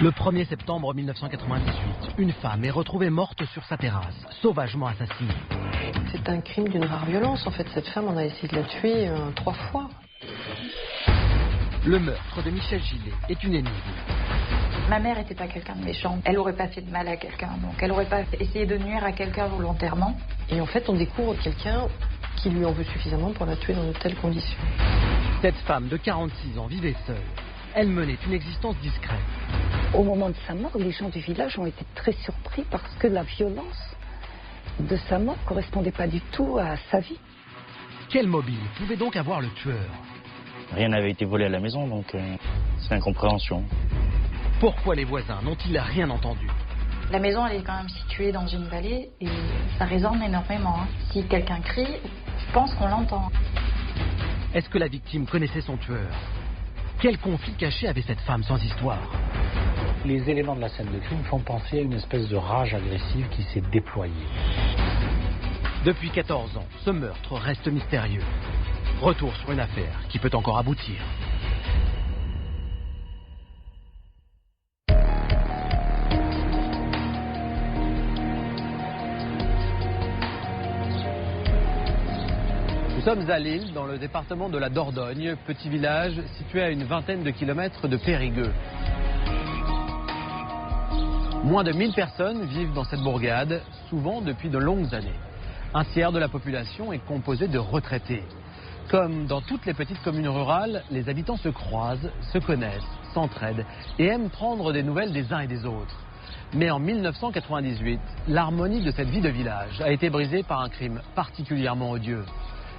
Le 1er septembre 1998, une femme est retrouvée morte sur sa terrasse, sauvagement assassinée. C'est un crime d'une rare violence. En fait, cette femme, on a essayé de la tuer 3 fois. Le meurtre de Michel Gillet est une énigme. Ma mère n'était pas quelqu'un de méchant. Elle n'aurait pas fait de mal à quelqu'un. Donc elle n'aurait pas essayé de nuire à quelqu'un volontairement. Et en fait, on découvre quelqu'un qui lui en veut suffisamment pour la tuer dans de telles conditions. Cette femme de 46 ans vivait seule. Elle menait une existence discrète. Au moment de sa mort, les gens du village ont été très surpris parce que la violence de sa mort ne correspondait pas du tout à sa vie. Quel mobile pouvait donc avoir le tueur? Rien n'avait été volé à la maison, donc c'est incompréhension. Pourquoi les voisins n'ont-ils rien entendu? La maison, elle est quand même située dans une vallée et ça résonne énormément. Si quelqu'un crie, je pense qu'on l'entend. Est-ce que la victime connaissait son tueur? Quel conflit caché avait cette femme sans histoire? Les éléments de la scène de crime font penser à une espèce de rage agressive qui s'est déployée. Depuis 14 ans, ce meurtre reste mystérieux. Retour sur une affaire qui peut encore aboutir. Nous sommes à Lille, dans le département de la Dordogne, petit village situé à une vingtaine de kilomètres de Périgueux. Moins de 1000 personnes vivent dans cette bourgade, souvent depuis de longues années. Un tiers de la population est composé de retraités. Comme dans toutes les petites communes rurales, les habitants se croisent, se connaissent, s'entraident et aiment prendre des nouvelles des uns et des autres. Mais en 1998, l'harmonie de cette vie de village a été brisée par un crime particulièrement odieux.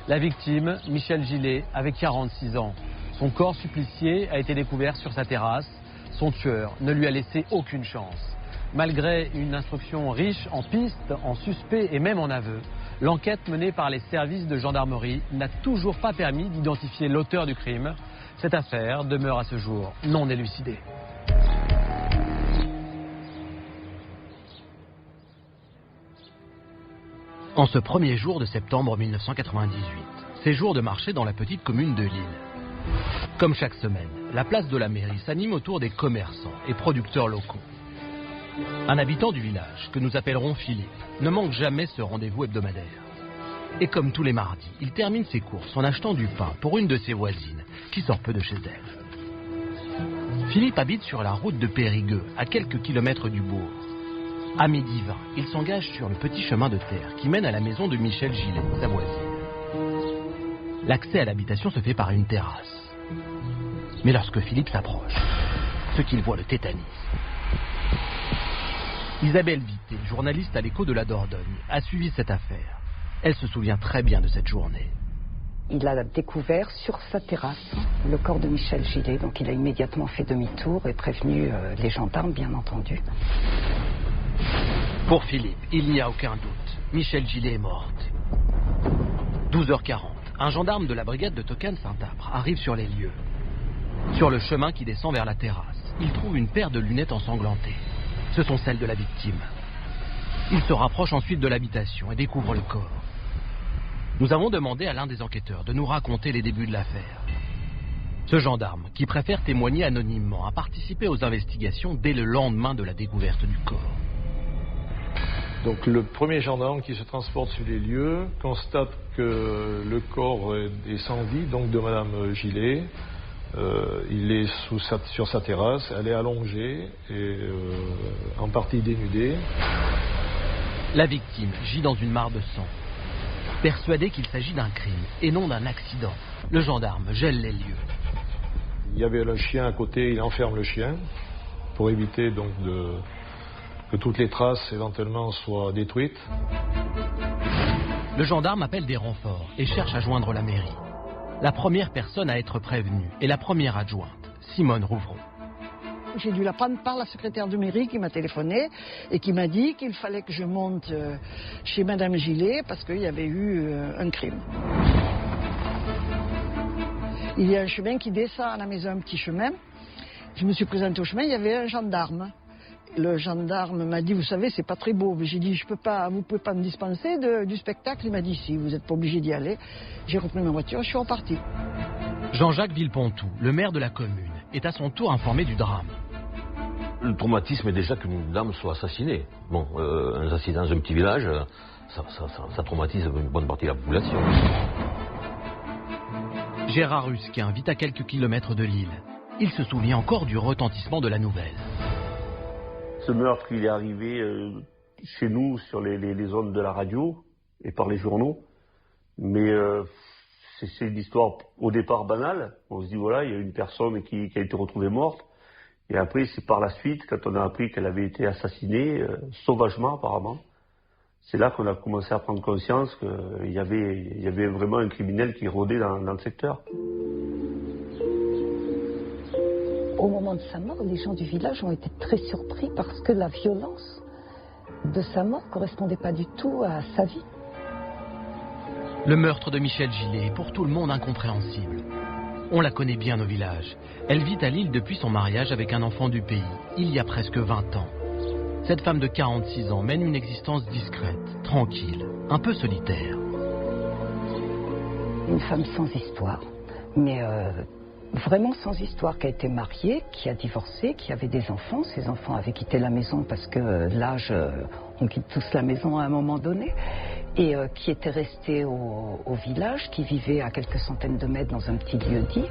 La victime, Michel Gillet, avait 46 ans. Son corps supplicié a été découvert sur sa terrasse. Son tueur ne lui a laissé aucune chance. Malgré une instruction riche en pistes, en suspects et même en aveux, l'enquête menée par les services de gendarmerie n'a toujours pas permis d'identifier l'auteur du crime. Cette affaire demeure à ce jour non élucidée. En ce premier jour de septembre 1998, c'est jour de marché dans la petite commune de Lille. Comme chaque semaine, la place de la mairie s'anime autour des commerçants et producteurs locaux. Un habitant du village, que nous appellerons Philippe, ne manque jamais ce rendez-vous hebdomadaire. Et comme tous les mardis, il termine ses courses en achetant du pain pour une de ses voisines, qui sort peu de chez elle. Philippe habite sur la route de Périgueux, à quelques kilomètres du bourg. À 12h20, il s'engage sur le petit chemin de terre qui mène à la maison de Michel Gillet, sa voisine. L'accès à l'habitation se fait par une terrasse. Mais lorsque Philippe s'approche, ce qu'il voit le tétanise. Isabelle Vité, journaliste à l'Écho de la Dordogne, a suivi cette affaire. Elle se souvient très bien de cette journée. Il a découvert sur sa terrasse le corps de Michel Gillet, donc il a immédiatement fait demi-tour et prévenu les gendarmes, bien entendu. Pour Philippe, il n'y a aucun doute. Michel Gillet est morte. 12h40, un gendarme de la brigade de Tocane-Saint-Apre arrive sur les lieux. Sur le chemin qui descend vers la terrasse, il trouve une paire de lunettes ensanglantées. Ce sont celles de la victime. Il se rapproche ensuite de l'habitation et découvre le corps. Nous avons demandé à l'un des enquêteurs de nous raconter les débuts de l'affaire. Ce gendarme, qui préfère témoigner anonymement, a participé aux investigations dès le lendemain de la découverte du corps. Donc le premier gendarme qui se transporte sur les lieux constate que le corps est sans vie, donc de Madame Gillet. Il est sur sa terrasse, elle est allongée et en partie dénudée. La victime gît dans une mare de sang. Persuadé qu'il s'agit d'un crime et non d'un accident, le gendarme gèle les lieux. Il y avait le chien à côté, il enferme le chien pour éviter donc que toutes les traces éventuellement soient détruites. Le gendarme appelle des renforts et cherche à joindre la mairie. La première personne à être prévenue est la première adjointe, Simone Rouvreau. J'ai dû la prendre par la secrétaire de mairie qui m'a téléphoné et qui m'a dit qu'il fallait que je monte chez Madame Gillet parce qu'il y avait eu un crime. Il y a un chemin qui descend à la maison, un petit chemin. Je me suis présentée au chemin, il y avait un gendarme. Le gendarme m'a dit, vous savez, c'est pas très beau. J'ai dit, vous pouvez pas me dispenser du spectacle. Il m'a dit, si, vous n'êtes pas obligé d'y aller. J'ai repris ma voiture, je suis reparti. Jean-Jacques Villepontou, le maire de la commune, est à son tour informé du drame. Le traumatisme est déjà qu'une dame soit assassinée. Bon, un assassinat dans un petit village, ça traumatise une bonne partie de la population. Gérard Rusquin vit à quelques kilomètres de Lille. Il se souvient encore du retentissement de la nouvelle. Ce meurtre, il est arrivé chez nous sur les ondes de la radio et par les journaux. Mais c'est une histoire au départ banale. On se dit voilà, il y a une personne qui a été retrouvée morte. Et après, c'est par la suite, quand on a appris qu'elle avait été assassinée, sauvagement apparemment, c'est là qu'on a commencé à prendre conscience qu'il y avait vraiment un criminel qui rôdait dans le secteur. Au moment de sa mort, les gens du village ont été très surpris parce que la violence de sa mort ne correspondait pas du tout à sa vie. Le meurtre de Michel Gillet est pour tout le monde incompréhensible. On la connaît bien au village. Elle vit à Lille depuis son mariage avec un enfant du pays, il y a presque 20 ans. Cette femme de 46 ans mène une existence discrète, tranquille, un peu solitaire. Une femme sans histoire, mais vraiment sans histoire, qui a été mariée, qui a divorcé, qui avait des enfants. Ses enfants avaient quitté la maison parce que l'âge, on quitte tous la maison à un moment donné. Et qui était resté au village, qui vivait à quelques centaines de mètres dans un petit lieu-dit.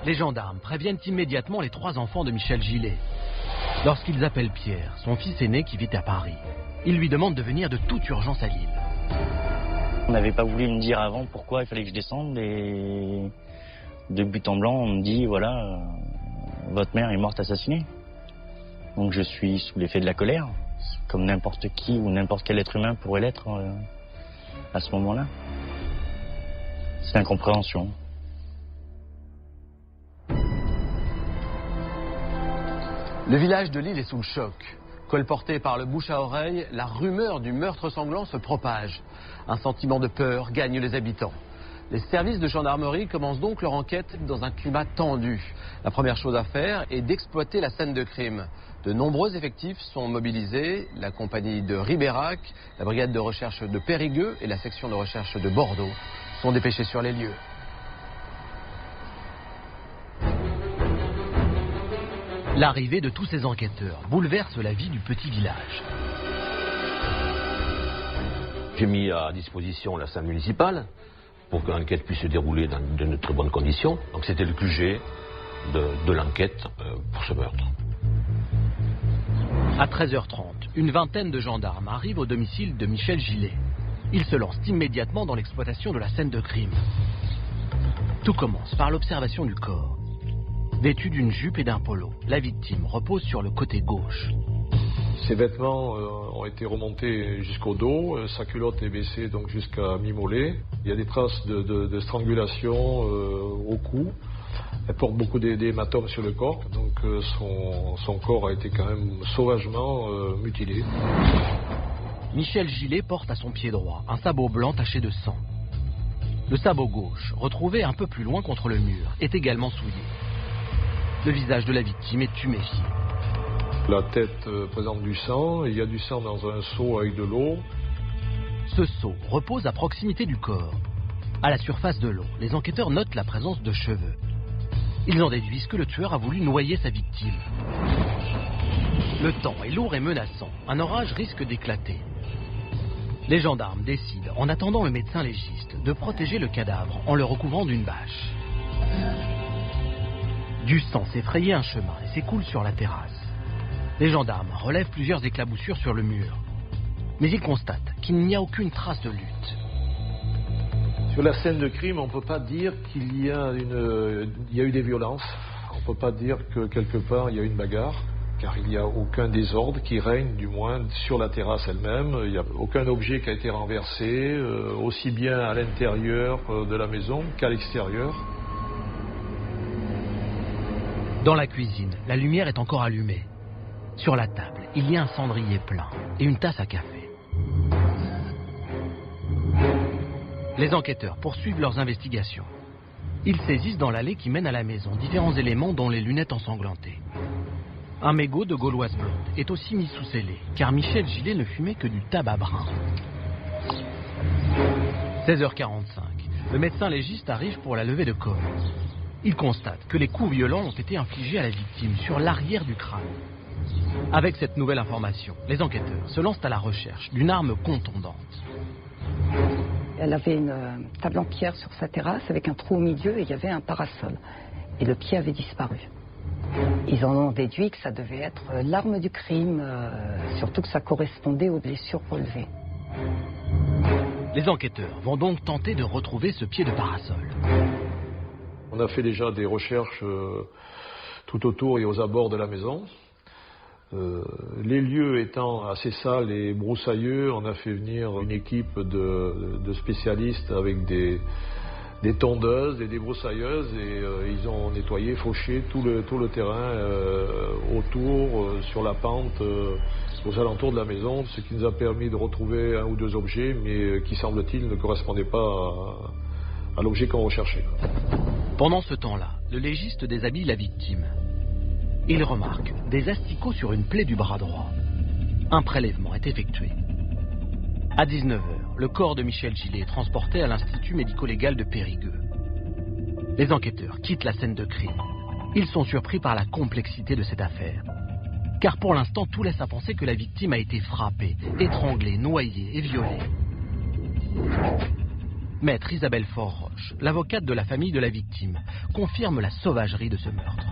Les gendarmes préviennent immédiatement les 3 enfants de Michel Gillet. Lorsqu'ils appellent Pierre, son fils aîné qui vit à Paris, ils lui demandent de venir de toute urgence à Lille. On n'avait pas voulu me dire avant pourquoi il fallait que je descende et de but en blanc, on me dit voilà, votre mère est morte assassinée. Donc je suis sous l'effet de la colère, comme n'importe qui ou n'importe quel être humain pourrait l'être à ce moment-là. C'est l'incompréhension. Le village de Lille est sous le choc. Colporté par le bouche à oreille, la rumeur du meurtre sanglant se propage. Un sentiment de peur gagne les habitants. Les services de gendarmerie commencent donc leur enquête dans un climat tendu. La première chose à faire est d'exploiter la scène de crime. De nombreux effectifs sont mobilisés. La compagnie de Ribérac, la brigade de recherche de Périgueux et la section de recherche de Bordeaux sont dépêchés sur les lieux. L'arrivée de tous ces enquêteurs bouleverse la vie du petit village. J'ai mis à disposition la salle municipale pour que l'enquête puisse se dérouler dans de très bonnes conditions. Donc c'était le QG de l'enquête pour ce meurtre. À 13h30, une vingtaine de gendarmes arrivent au domicile de Michel Gillet. Ils se lancent immédiatement dans l'exploitation de la scène de crime. Tout commence par l'observation du corps. Vêtu d'une jupe et d'un polo, la victime repose sur le côté gauche. Ses vêtements ont été remontés jusqu'au dos, sa culotte est baissée donc jusqu'à mi-mollet. Il y a des traces de strangulation au cou. Elle porte beaucoup d'hématomes sur le corps, donc son corps a été quand même sauvagement mutilé. Michel Gillet porte à son pied droit un sabot blanc taché de sang. Le sabot gauche, retrouvé un peu plus loin contre le mur, est également souillé. Le visage de la victime est tuméfié. La tête présente du sang, il y a du sang dans un seau avec de l'eau. Ce seau repose à proximité du corps. À la surface de l'eau, les enquêteurs notent la présence de cheveux. Ils en déduisent que le tueur a voulu noyer sa victime. Le temps est lourd et menaçant. Un orage risque d'éclater. Les gendarmes décident, en attendant le médecin légiste, de protéger le cadavre en le recouvrant d'une bâche. Du sang s'est frayé un chemin et s'écoule sur la terrasse. Les gendarmes relèvent plusieurs éclaboussures sur le mur. Mais ils constatent qu'il n'y a aucune trace de lutte. Sur la scène de crime, on ne peut pas dire qu'il y a eu des violences. On ne peut pas dire que quelque part il y a eu une bagarre, car il n'y a aucun désordre qui règne, du moins sur la terrasse elle-même. Il n'y a aucun objet qui a été renversé, aussi bien à l'intérieur de la maison qu'à l'extérieur. Dans la cuisine, la lumière est encore allumée. Sur la table, il y a un cendrier plein et une tasse à café. Les enquêteurs poursuivent leurs investigations. Ils saisissent dans l'allée qui mène à la maison différents éléments dont les lunettes ensanglantées. Un mégot de gauloise blonde est aussi mis sous scellé, car Michel Gillet ne fumait que du tabac brun. 16h45, le médecin légiste arrive pour la levée de corps. Il constate que les coups violents ont été infligés à la victime sur l'arrière du crâne. Avec cette nouvelle information, les enquêteurs se lancent à la recherche d'une arme contondante. Elle avait une table en pierre sur sa terrasse avec un trou au milieu et il y avait un parasol. Et le pied avait disparu. Ils en ont déduit que ça devait être l'arme du crime, surtout que ça correspondait aux blessures relevées. Les enquêteurs vont donc tenter de retrouver ce pied de parasol. On a fait déjà des recherches tout autour et aux abords de la maison. Les lieux étant assez sales et broussailleux, on a fait venir une équipe de spécialistes avec des tondeuses et des broussailleuses et ils ont nettoyé, fauché tout le terrain autour, sur la pente, aux alentours de la maison, ce qui nous a permis de retrouver un ou deux objets, mais qui semble-t-il ne correspondaient pas à l'objet qu'on recherchait. Pendant ce temps-là, le légiste déshabille la victime. Il remarque des asticots sur une plaie du bras droit. Un prélèvement est effectué. À 19h, le corps de Michel Gillet est transporté à l'Institut médico-légal de Périgueux. Les enquêteurs quittent la scène de crime. Ils sont surpris par la complexité de cette affaire. Car pour l'instant, tout laisse à penser que la victime a été frappée, étranglée, noyée et violée. Maître Isabelle Fort-Roche, l'avocate de la famille de la victime, confirme la sauvagerie de ce meurtre.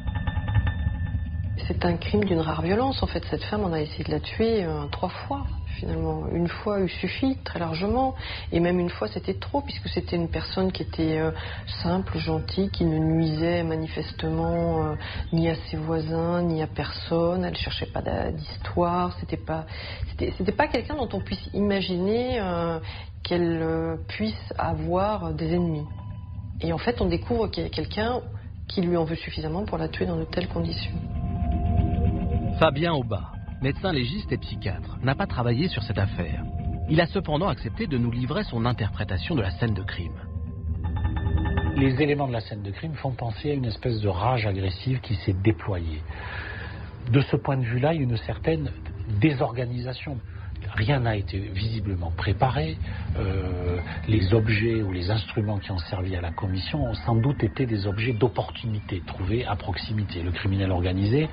C'est un crime d'une rare violence. En fait, cette femme, on a essayé de la tuer 3 fois, finalement. Une fois, il suffit, très largement. Et même une fois, c'était trop, puisque c'était une personne qui était simple, gentille, qui ne nuisait manifestement ni à ses voisins, ni à personne. Elle ne cherchait pas d'histoire. C'était pas quelqu'un dont on puisse imaginer qu'elle puisse avoir des ennemis. Et en fait, on découvre qu'il y a quelqu'un qui lui en veut suffisamment pour la tuer dans de telles conditions. Fabien Aubat, médecin légiste et psychiatre, n'a pas travaillé sur cette affaire. Il a cependant accepté de nous livrer son interprétation de la scène de crime. Les éléments de la scène de crime font penser à une espèce de rage agressive qui s'est déployée. De ce point de vue-là, il y a une certaine désorganisation. Rien n'a été visiblement préparé. Les objets ou les instruments qui ont servi à la commission ont sans doute été des objets d'opportunité trouvés à proximité. Le criminel organisé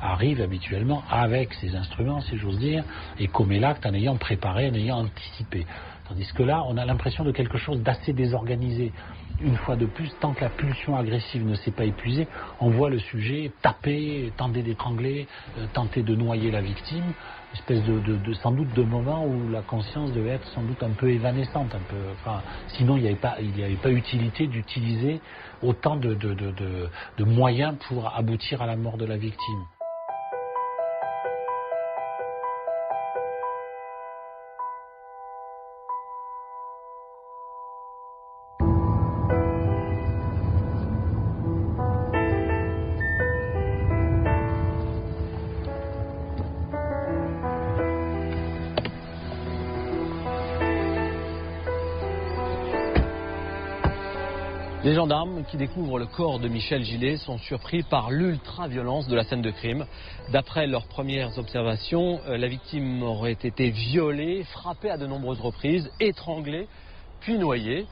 arrive habituellement avec ses instruments, si j'ose dire, et commet l'acte en ayant préparé, en ayant anticipé. Tandis que là, on a l'impression de quelque chose d'assez désorganisé. Une fois de plus, tant que la pulsion agressive ne s'est pas épuisée, on voit le sujet taper, tenter d'étrangler, tenter de noyer la victime. Espèce sans doute de moment où la conscience devait être sans doute un peu évanescente, sinon il n'y avait pas utilité d'utiliser autant de moyens pour aboutir à la mort de la victime. Les gendarmes qui découvrent le corps de Michel Gillet sont surpris par l'ultra-violence de la scène de crime. D'après leurs premières observations, la victime aurait été violée, frappée à de nombreuses reprises, étranglée, puis noyée.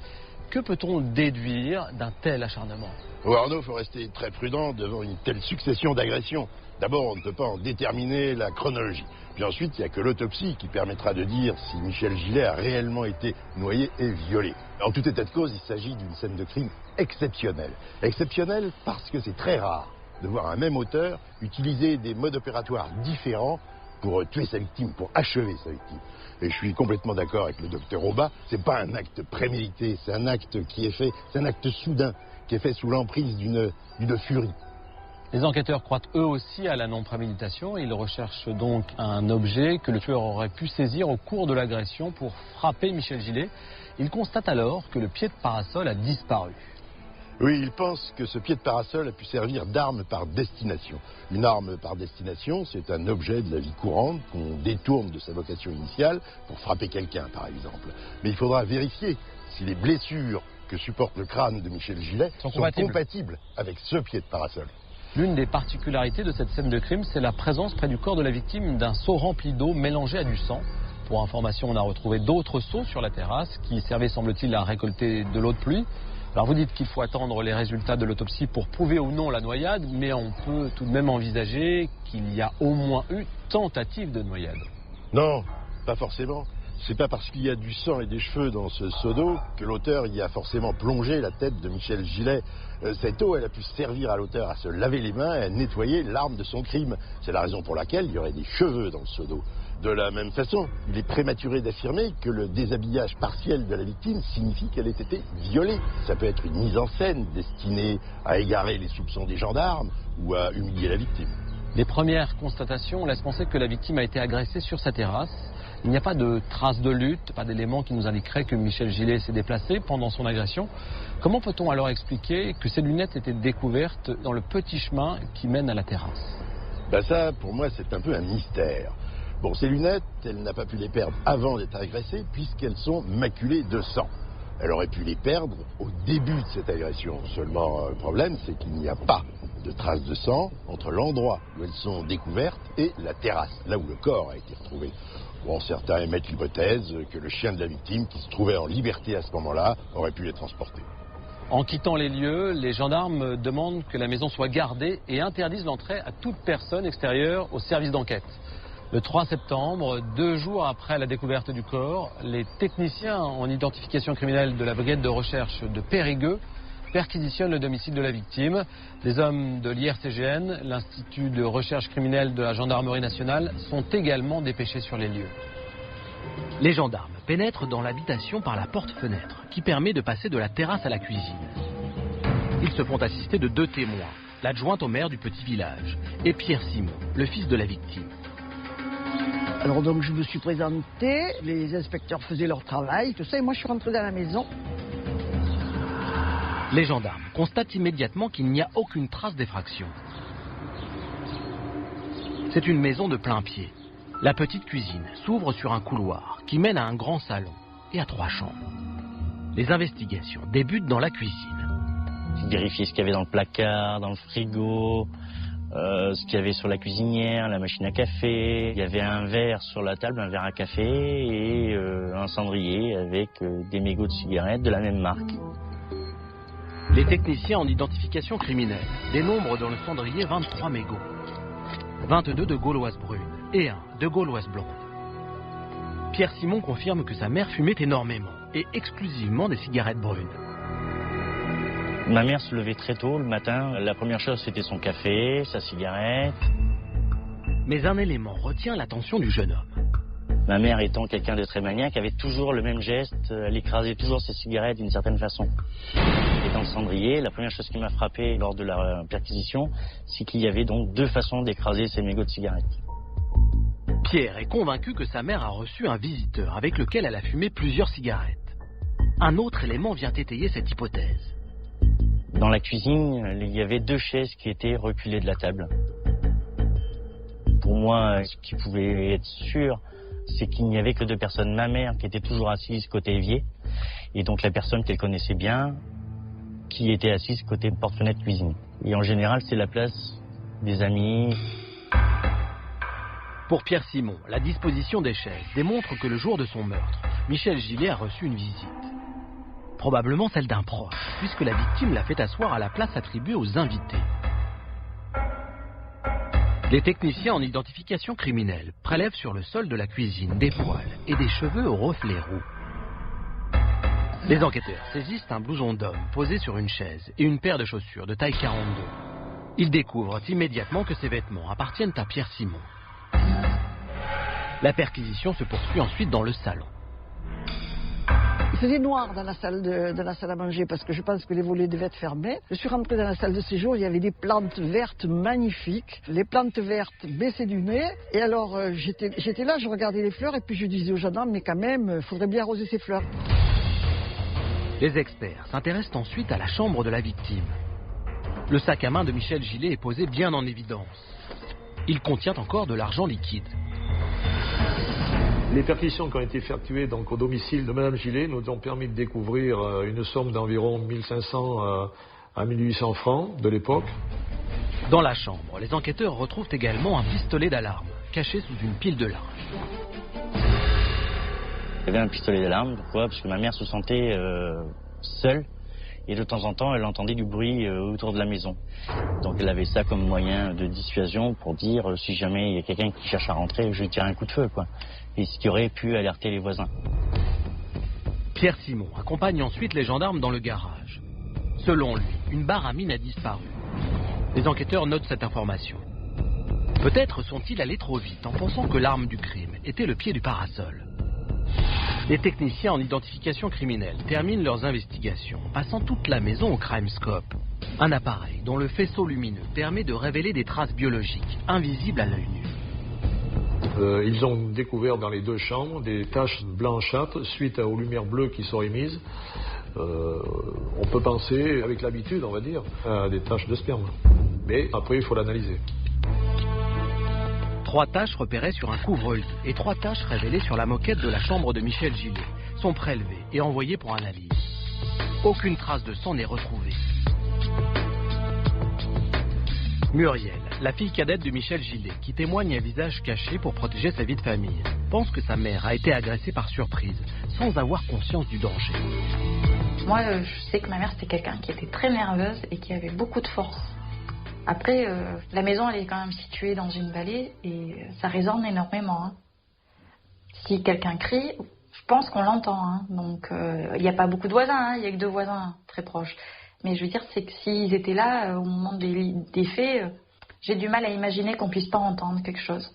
Que peut-on déduire d'un tel acharnement? Arnaud, il faut rester très prudent devant une telle succession d'agressions. D'abord, on ne peut pas en déterminer la chronologie. Puis ensuite, il n'y a que l'autopsie qui permettra de dire si Michel Gillet a réellement été noyé et violé. En tout état de cause, il s'agit d'une scène de crime exceptionnelle. Exceptionnelle parce que c'est très rare de voir un même auteur utiliser des modes opératoires différents pour tuer sa victime, pour achever sa victime. Et je suis complètement d'accord avec le docteur Aubat, c'est pas un acte prémédité, c'est un acte qui est fait, c'est un acte soudain, qui est fait sous l'emprise d'une furie. Les enquêteurs croient eux aussi à la non-préméditation. Ils recherchent donc un objet que le tueur aurait pu saisir au cours de l'agression pour frapper Michel Gillet. Ils constatent alors que le pied de parasol a disparu. Oui, ils pensent que ce pied de parasol a pu servir d'arme par destination. Une arme par destination, c'est un objet de la vie courante qu'on détourne de sa vocation initiale pour frapper quelqu'un, par exemple. Mais il faudra vérifier si les blessures que supporte le crâne de Michel Gillet sont compatibles avec ce pied de parasol. L'une des particularités de cette scène de crime, c'est la présence près du corps de la victime d'un seau rempli d'eau mélangé à du sang. Pour information, on a retrouvé d'autres seaux sur la terrasse qui servaient, semble-t-il, à récolter de l'eau de pluie. Alors vous dites qu'il faut attendre les résultats de l'autopsie pour prouver ou non la noyade, mais on peut tout de même envisager qu'il y a au moins eu tentative de noyade. Non, pas forcément. C'est pas parce qu'il y a du sang et des cheveux dans ce seau d'eau que l'auteur y a forcément plongé la tête de Michel Gillet. Cette eau, elle a pu servir à l'auteur à se laver les mains et à nettoyer l'arme de son crime. C'est la raison pour laquelle il y aurait des cheveux dans le seau d'eau. De la même façon, il est prématuré d'affirmer que le déshabillage partiel de la victime signifie qu'elle ait été violée. Ça peut être une mise en scène destinée à égarer les soupçons des gendarmes ou à humilier la victime. Les premières constatations laissent penser que la victime a été agressée sur sa terrasse. Il n'y a pas de traces de lutte, pas d'éléments qui nous indiqueraient que Michel Gillet s'est déplacé pendant son agression. Comment peut-on alors expliquer que ces lunettes étaient découvertes dans le petit chemin qui mène à la terrasse? Ça, pour moi, c'est un peu un mystère. Bon, ces lunettes, elle n'a pas pu les perdre avant d'être agressée puisqu'elles sont maculées de sang. Elle aurait pu les perdre au début de cette agression. Seulement, le problème, c'est qu'il n'y a pas de traces de sang entre l'endroit où elles sont découvertes et la terrasse, là où le corps a été retrouvé. Bon, certains émettent l'hypothèse que le chien de la victime, qui se trouvait en liberté à ce moment-là, aurait pu les transporter. En quittant les lieux, les gendarmes demandent que la maison soit gardée et interdisent l'entrée à toute personne extérieure au service d'enquête. Le 3 septembre, 2 jours après la découverte du corps, les techniciens en identification criminelle de la brigade de recherche de Périgueux perquisitionnent le domicile de la victime. Les hommes de l'IRCGN, l'Institut de recherche criminelle de la Gendarmerie nationale, sont également dépêchés sur les lieux. Les gendarmes pénètrent dans l'habitation par la porte-fenêtre qui permet de passer de la terrasse à la cuisine. Ils se font assister de 2 témoins, l'adjointe au maire du petit village et Pierre Simon, le fils de la victime. Alors donc je me suis présenté, les inspecteurs faisaient leur travail, tout ça, et moi je suis rentré dans la maison. Les gendarmes constatent immédiatement qu'il n'y a aucune trace d'effraction. C'est une maison de plein pied. La petite cuisine s'ouvre sur un couloir qui mène à un grand salon et à 3 chambres. Les investigations débutent dans la cuisine. Vérifier ce qu'il y avait dans le placard, dans le frigo, ce qu'il y avait sur la cuisinière, la machine à café. Il y avait un verre sur la table, un verre à café et un cendrier avec des mégots de cigarettes de la même marque. Les techniciens en identification criminelle dénombrent dans le cendrier 23 mégots, 22 de gauloise brune et 1 de gauloise blonde. Pierre Simon confirme que sa mère fumait énormément et exclusivement des cigarettes brunes. Ma mère se levait très tôt le matin. La première chose, c'était son café, sa cigarette. Mais un élément retient l'attention du jeune homme. Ma mère étant quelqu'un de très maniaque, avait toujours le même geste. Elle écrasait toujours ses cigarettes d'une certaine façon. Et dans le cendrier, la première chose qui m'a frappé lors de la perquisition, c'est qu'il y avait donc 2 façons d'écraser ces mégots de cigarettes. Pierre est convaincu que sa mère a reçu un visiteur avec lequel elle a fumé plusieurs cigarettes. Un autre élément vient étayer cette hypothèse. Dans la cuisine, il y avait 2 chaises qui étaient reculées de la table. Pour moi, ce qui pouvait être sûr, c'est qu'il n'y avait que 2 personnes. Ma mère, qui était toujours assise côté évier, et donc la personne qu'elle connaissait bien, qui était assise côté porte-fenêtre cuisine. Et en général, c'est la place des amis. Pour Pierre Simon, la disposition des chaises démontre que le jour de son meurtre, Michel Gillet a reçu une visite. Probablement celle d'un proche, puisque la victime l'a fait asseoir à la place attribuée aux invités. Les techniciens en identification criminelle prélèvent sur le sol de la cuisine des poils et des cheveux aux reflets roux. Les enquêteurs saisissent un blouson d'homme posé sur une chaise et une paire de chaussures de taille 42. Ils découvrent immédiatement que ces vêtements appartiennent à Pierre Simon. La perquisition se poursuit ensuite dans le salon. Il faisait noir dans la salle à manger parce que je pense que les volets devaient être fermés. Je suis rentrée dans la salle de séjour, il y avait des plantes vertes magnifiques. Les plantes vertes baissaient du nez. Et alors j'étais là, je regardais les fleurs et puis je disais aux gendarmes, mais quand même, il faudrait bien arroser ces fleurs. Les experts s'intéressent ensuite à la chambre de la victime. Le sac à main de Michel Gillet est posé bien en évidence. Il contient encore de l'argent liquide. Les perquisitions qui ont été effectuées donc, au domicile de Mme Gillet nous ont permis de découvrir une somme d'environ 1500 à 1800 francs de l'époque. Dans la chambre, les enquêteurs retrouvent également un pistolet d'alarme caché sous une pile de linge. Il y avait un pistolet d'alarme, pourquoi? Parce que ma mère se sentait seule Et de temps en temps, elle entendait du bruit autour de la maison. Donc elle avait ça comme moyen de dissuasion pour dire si jamais il y a quelqu'un qui cherche à rentrer, je lui tire un coup de feu, quoi. Et ce qui aurait pu alerter les voisins. Pierre Simon accompagne ensuite les gendarmes dans le garage. Selon lui, une barre à mine a disparu. Les enquêteurs notent cette information. Peut-être sont-ils allés trop vite en pensant que l'arme du crime était le pied du parasol. Les techniciens en identification criminelle terminent leurs investigations, passant toute la maison au CrimeScope. Un appareil dont le faisceau lumineux permet de révéler des traces biologiques invisibles à l'œil nu. Ils ont découvert dans les 2 chambres des taches blanchâtres suite aux lumières bleues qui sont émises. On peut penser, avec l'habitude, on va dire, à des taches de sperme. Mais après, il faut l'analyser. 3 taches repérées sur un couvre-lit et 3 taches révélées sur la moquette de la chambre de Michel Gillet sont prélevées et envoyées pour analyse. Aucune trace de sang n'est retrouvée. Muriel, la fille cadette de Michel Gillet, qui témoigne un visage caché pour protéger sa vie de famille, pense que sa mère a été agressée par surprise, sans avoir conscience du danger. Moi, je sais que ma mère, c'était quelqu'un qui était très nerveuse et qui avait beaucoup de force. Après, la maison, elle est quand même située dans une vallée et ça résonne énormément. Hein. Si quelqu'un crie, je pense qu'on l'entend. Hein. Donc, il n'y a pas beaucoup de voisins, il n'y a que 2 voisins très proches. Mais je veux dire, c'est que s'ils étaient là, au moment des faits, j'ai du mal à imaginer qu'on puisse pas entendre quelque chose.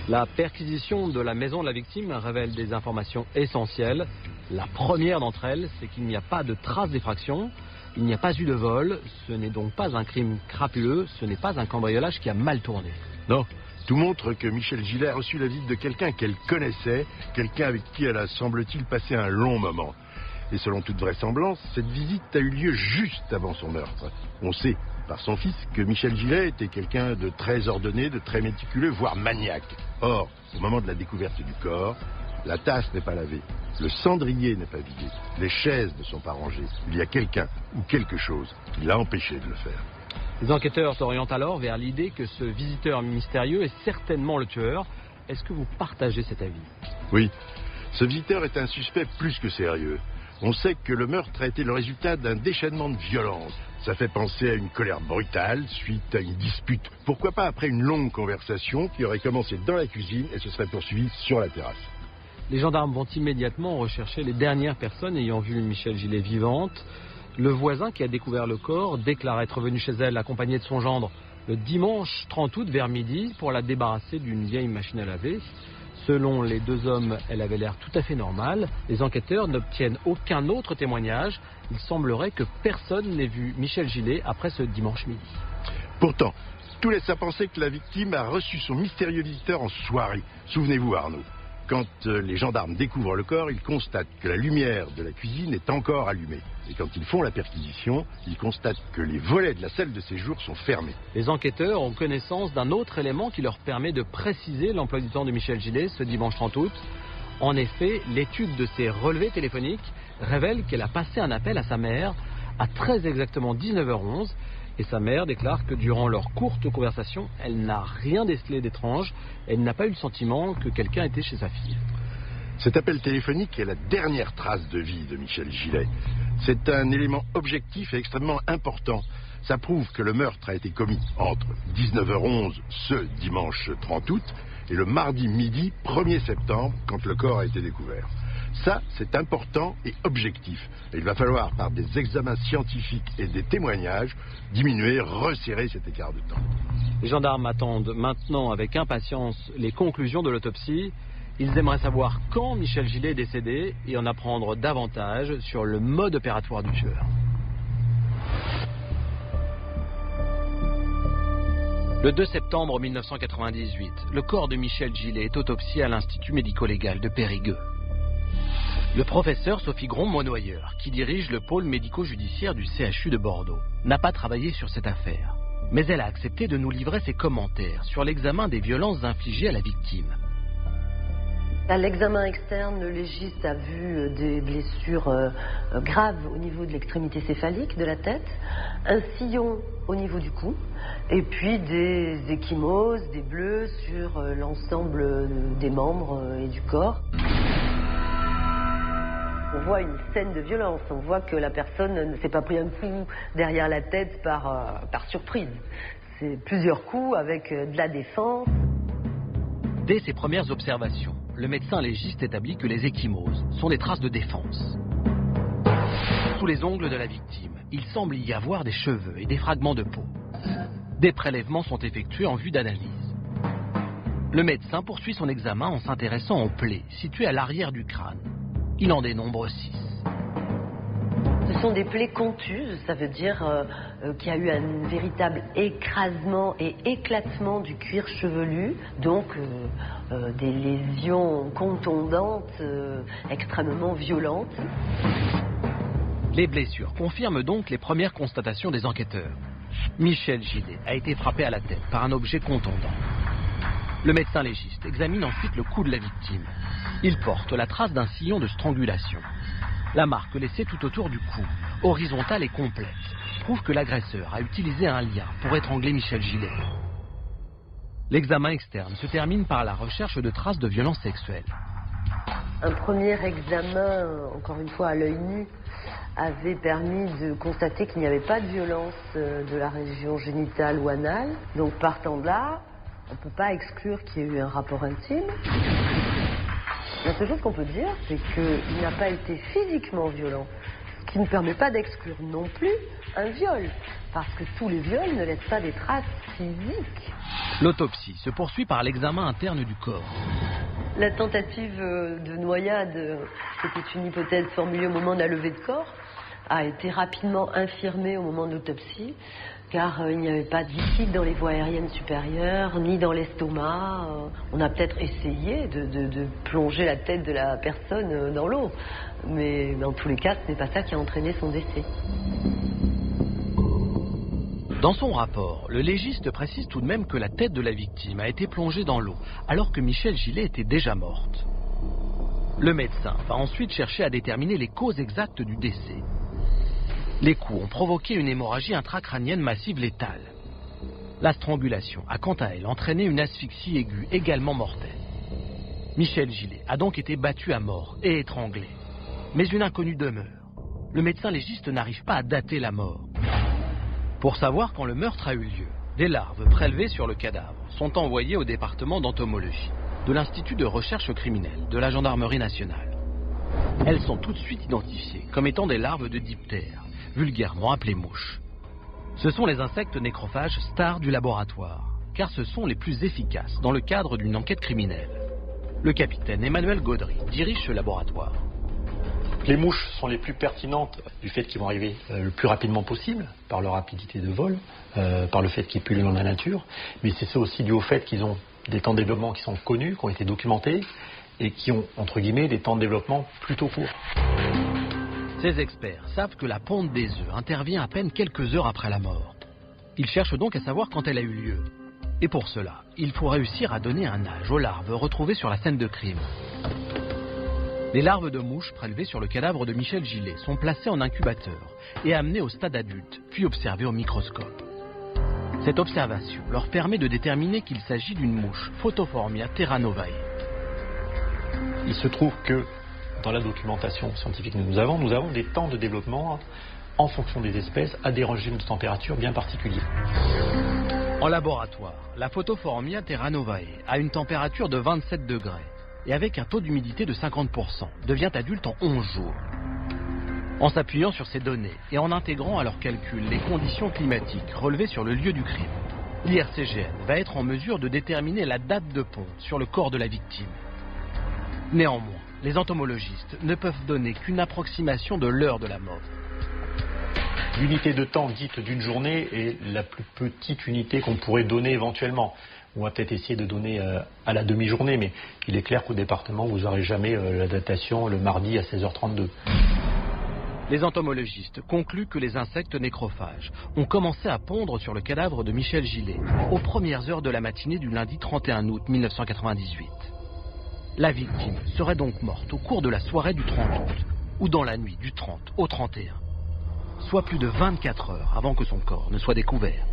La perquisition de la maison de la victime révèle des informations essentielles. La première d'entre elles, c'est qu'il n'y a pas de traces d'effraction, il n'y a pas eu de vol, ce n'est donc pas un crime crapuleux, ce n'est pas un cambriolage qui a mal tourné. Non, tout montre que Michel Gillet a reçu la visite de quelqu'un qu'elle connaissait, quelqu'un avec qui elle a, semble-t-il, passé un long moment. Et selon toute vraisemblance, cette visite a eu lieu juste avant son meurtre. On sait, par son fils, que Michel Gillet était quelqu'un de très ordonné, de très méticuleux, voire maniaque. Or, au moment de la découverte du corps, la tasse n'est pas lavée, le cendrier n'est pas vidé, les chaises ne sont pas rangées. Il y a quelqu'un ou quelque chose qui l'a empêché de le faire. Les enquêteurs s'orientent alors vers l'idée que ce visiteur mystérieux est certainement le tueur. Est-ce que vous partagez cet avis? Oui, ce visiteur est un suspect plus que sérieux. On sait que le meurtre a été le résultat d'un déchaînement de violence. Ça fait penser à une colère brutale suite à une dispute. Pourquoi pas après une longue conversation qui aurait commencé dans la cuisine et se serait poursuivie sur la terrasse. Les gendarmes vont immédiatement rechercher les dernières personnes ayant vu Michel Gillet vivante. Le voisin qui a découvert le corps déclare être venu chez elle accompagné de son gendre le dimanche 30 août vers midi pour la débarrasser d'une vieille machine à laver. Selon les 2 hommes, elle avait l'air tout à fait normale. Les enquêteurs n'obtiennent aucun autre témoignage. Il semblerait que personne n'ait vu Michel Gillet après ce dimanche midi. Pourtant, tout laisse à penser que la victime a reçu son mystérieux visiteur en soirée. Souvenez-vous, Arnaud, quand les gendarmes découvrent le corps, ils constatent que la lumière de la cuisine est encore allumée. Et quand ils font la perquisition, ils constatent que les volets de la salle de séjour sont fermés. Les enquêteurs ont connaissance d'un autre élément qui leur permet de préciser l'emploi du temps de Michel Gillet ce dimanche 30 août. En effet, l'étude de ses relevés téléphoniques révèle qu'elle a passé un appel à sa mère à très exactement 19h11. Et sa mère déclare que durant leur courte conversation, elle n'a rien décelé d'étrange. Elle n'a pas eu le sentiment que quelqu'un était chez sa fille. Cet appel téléphonique est la dernière trace de vie de Michel Gillet. C'est un élément objectif et extrêmement important. Ça prouve que le meurtre a été commis entre 19h11 ce dimanche 30 août et le mardi midi 1er septembre quand le corps a été découvert. Ça, c'est important et objectif. Et il va falloir, par des examens scientifiques et des témoignages, diminuer, resserrer cet écart de temps. Les gendarmes attendent maintenant avec impatience les conclusions de l'autopsie. Ils aimeraient savoir quand Michel Gillet est décédé et en apprendre davantage sur le mode opératoire du tueur. Le 2 septembre 1998, le corps de Michel Gillet est autopsié à l'Institut médico-légal de Périgueux. Le professeur Sophie Grom-Monnoyeur, qui dirige le pôle médico-judiciaire du CHU de Bordeaux, n'a pas travaillé sur cette affaire. Mais elle a accepté de nous livrer ses commentaires sur l'examen des violences infligées à la victime. À l'examen externe, le légiste a vu des blessures graves au niveau de l'extrémité céphalique de la tête, un sillon au niveau du cou, et puis des ecchymoses, des bleus sur l'ensemble des membres et du corps. On voit une scène de violence, on voit que la personne ne s'est pas pris un coup derrière la tête par surprise. C'est plusieurs coups avec de la défense. Dès ses premières observations, le médecin légiste établit que les ecchymoses sont des traces de défense. Sous les ongles de la victime, il semble y avoir des cheveux et des fragments de peau. Des prélèvements sont effectués en vue d'analyse. Le médecin poursuit son examen en s'intéressant aux plaies situées à l'arrière du crâne. Il en dénombre 6. Ce sont des plaies contuses, ça veut dire qu'il y a eu un véritable écrasement et éclatement du cuir chevelu, donc des lésions contondantes extrêmement violentes. Les blessures confirment donc les premières constatations des enquêteurs. Michel Gillet a été frappé à la tête par un objet contondant. Le médecin légiste examine ensuite le cou de la victime. Il porte la trace d'un sillon de strangulation. La marque laissée tout autour du cou, horizontale et complète, prouve que l'agresseur a utilisé un lien pour étrangler Michel Gillet. L'examen externe se termine par la recherche de traces de violences sexuelles. Un premier examen, encore une fois à l'œil nu, avait permis de constater qu'il n'y avait pas de violence de la région génitale ou anale. Donc partant de là, on ne peut pas exclure qu'il y ait eu un rapport intime. La seule chose qu'on peut dire, c'est qu'il n'a pas été physiquement violent, ce qui ne permet pas d'exclure non plus un viol, parce que tous les viols ne laissent pas des traces physiques. L'autopsie se poursuit par l'examen interne du corps. La tentative de noyade, qui était une hypothèse formulée au moment de la levée de corps, a été rapidement infirmée au moment de l'autopsie, car il n'y avait pas de liquide dans les voies aériennes supérieures, ni dans l'estomac. On a peut-être essayé de plonger la tête de la personne dans l'eau, mais dans tous les cas, ce n'est pas ça qui a entraîné son décès. Dans son rapport, le légiste précise tout de même que la tête de la victime a été plongée dans l'eau, alors que Michel Gillet était déjà morte. Le médecin va ensuite chercher à déterminer les causes exactes du décès. Les coups ont provoqué une hémorragie intracrânienne massive létale. La strangulation a quant à elle entraîné une asphyxie aiguë également mortelle. Michel Gillet a donc été battu à mort et étranglé. Mais une inconnue demeure. Le médecin légiste n'arrive pas à dater la mort. Pour savoir quand le meurtre a eu lieu, des larves prélevées sur le cadavre sont envoyées au département d'entomologie de l'Institut de recherche criminelle de la Gendarmerie nationale. Elles sont tout de suite identifiées comme étant des larves de diptère, vulgairement appelées mouches. Ce sont les insectes nécrophages stars du laboratoire, car ce sont les plus efficaces dans le cadre d'une enquête criminelle. Le capitaine Emmanuel Gaudry dirige ce laboratoire. Les mouches sont les plus pertinentes du fait qu'ils vont arriver le plus rapidement possible, par leur rapidité de vol, par le fait qu'ils pullulent dans la nature, mais c'est ça aussi dû au fait qu'ils ont des temps de développement qui sont connus, qui ont été documentés, et qui ont, entre guillemets, des temps de développement plutôt courts. Ces experts savent que la ponte des œufs intervient à peine quelques heures après la mort. Ils cherchent donc à savoir quand elle a eu lieu. Et pour cela, il faut réussir à donner un âge aux larves retrouvées sur la scène de crime. Les larves de mouches prélevées sur le cadavre de Michel Gillet sont placées en incubateur et amenées au stade adulte, puis observées au microscope. Cette observation leur permet de déterminer qu'il s'agit d'une mouche, Photophormia terranovae. Il se trouve que dans la documentation scientifique que nous avons des temps de développement en fonction des espèces à des régimes de température bien particuliers. En laboratoire, la Photophormia terranovae a une température de 27 degrés et avec un taux d'humidité de 50%, devient adulte en 11 jours. En s'appuyant sur ces données et en intégrant à leur calcul les conditions climatiques relevées sur le lieu du crime, l'IRCGN va être en mesure de déterminer la date de ponte sur le corps de la victime. Néanmoins, les entomologistes ne peuvent donner qu'une approximation de l'heure de la mort. L'unité de temps dite d'une journée est la plus petite unité qu'on pourrait donner éventuellement. On va peut-être essayer de donner à la demi-journée, mais il est clair qu'au département, vous n'aurez jamais la datation le mardi à 16h32. Les entomologistes concluent que les insectes nécrophages ont commencé à pondre sur le cadavre de Michel Gillet aux premières heures de la matinée du lundi 31 août 1998. La victime serait donc morte au cours de la soirée du 30 août ou dans la nuit du 30 au 31, soit plus de 24 heures avant que son corps ne soit découvert.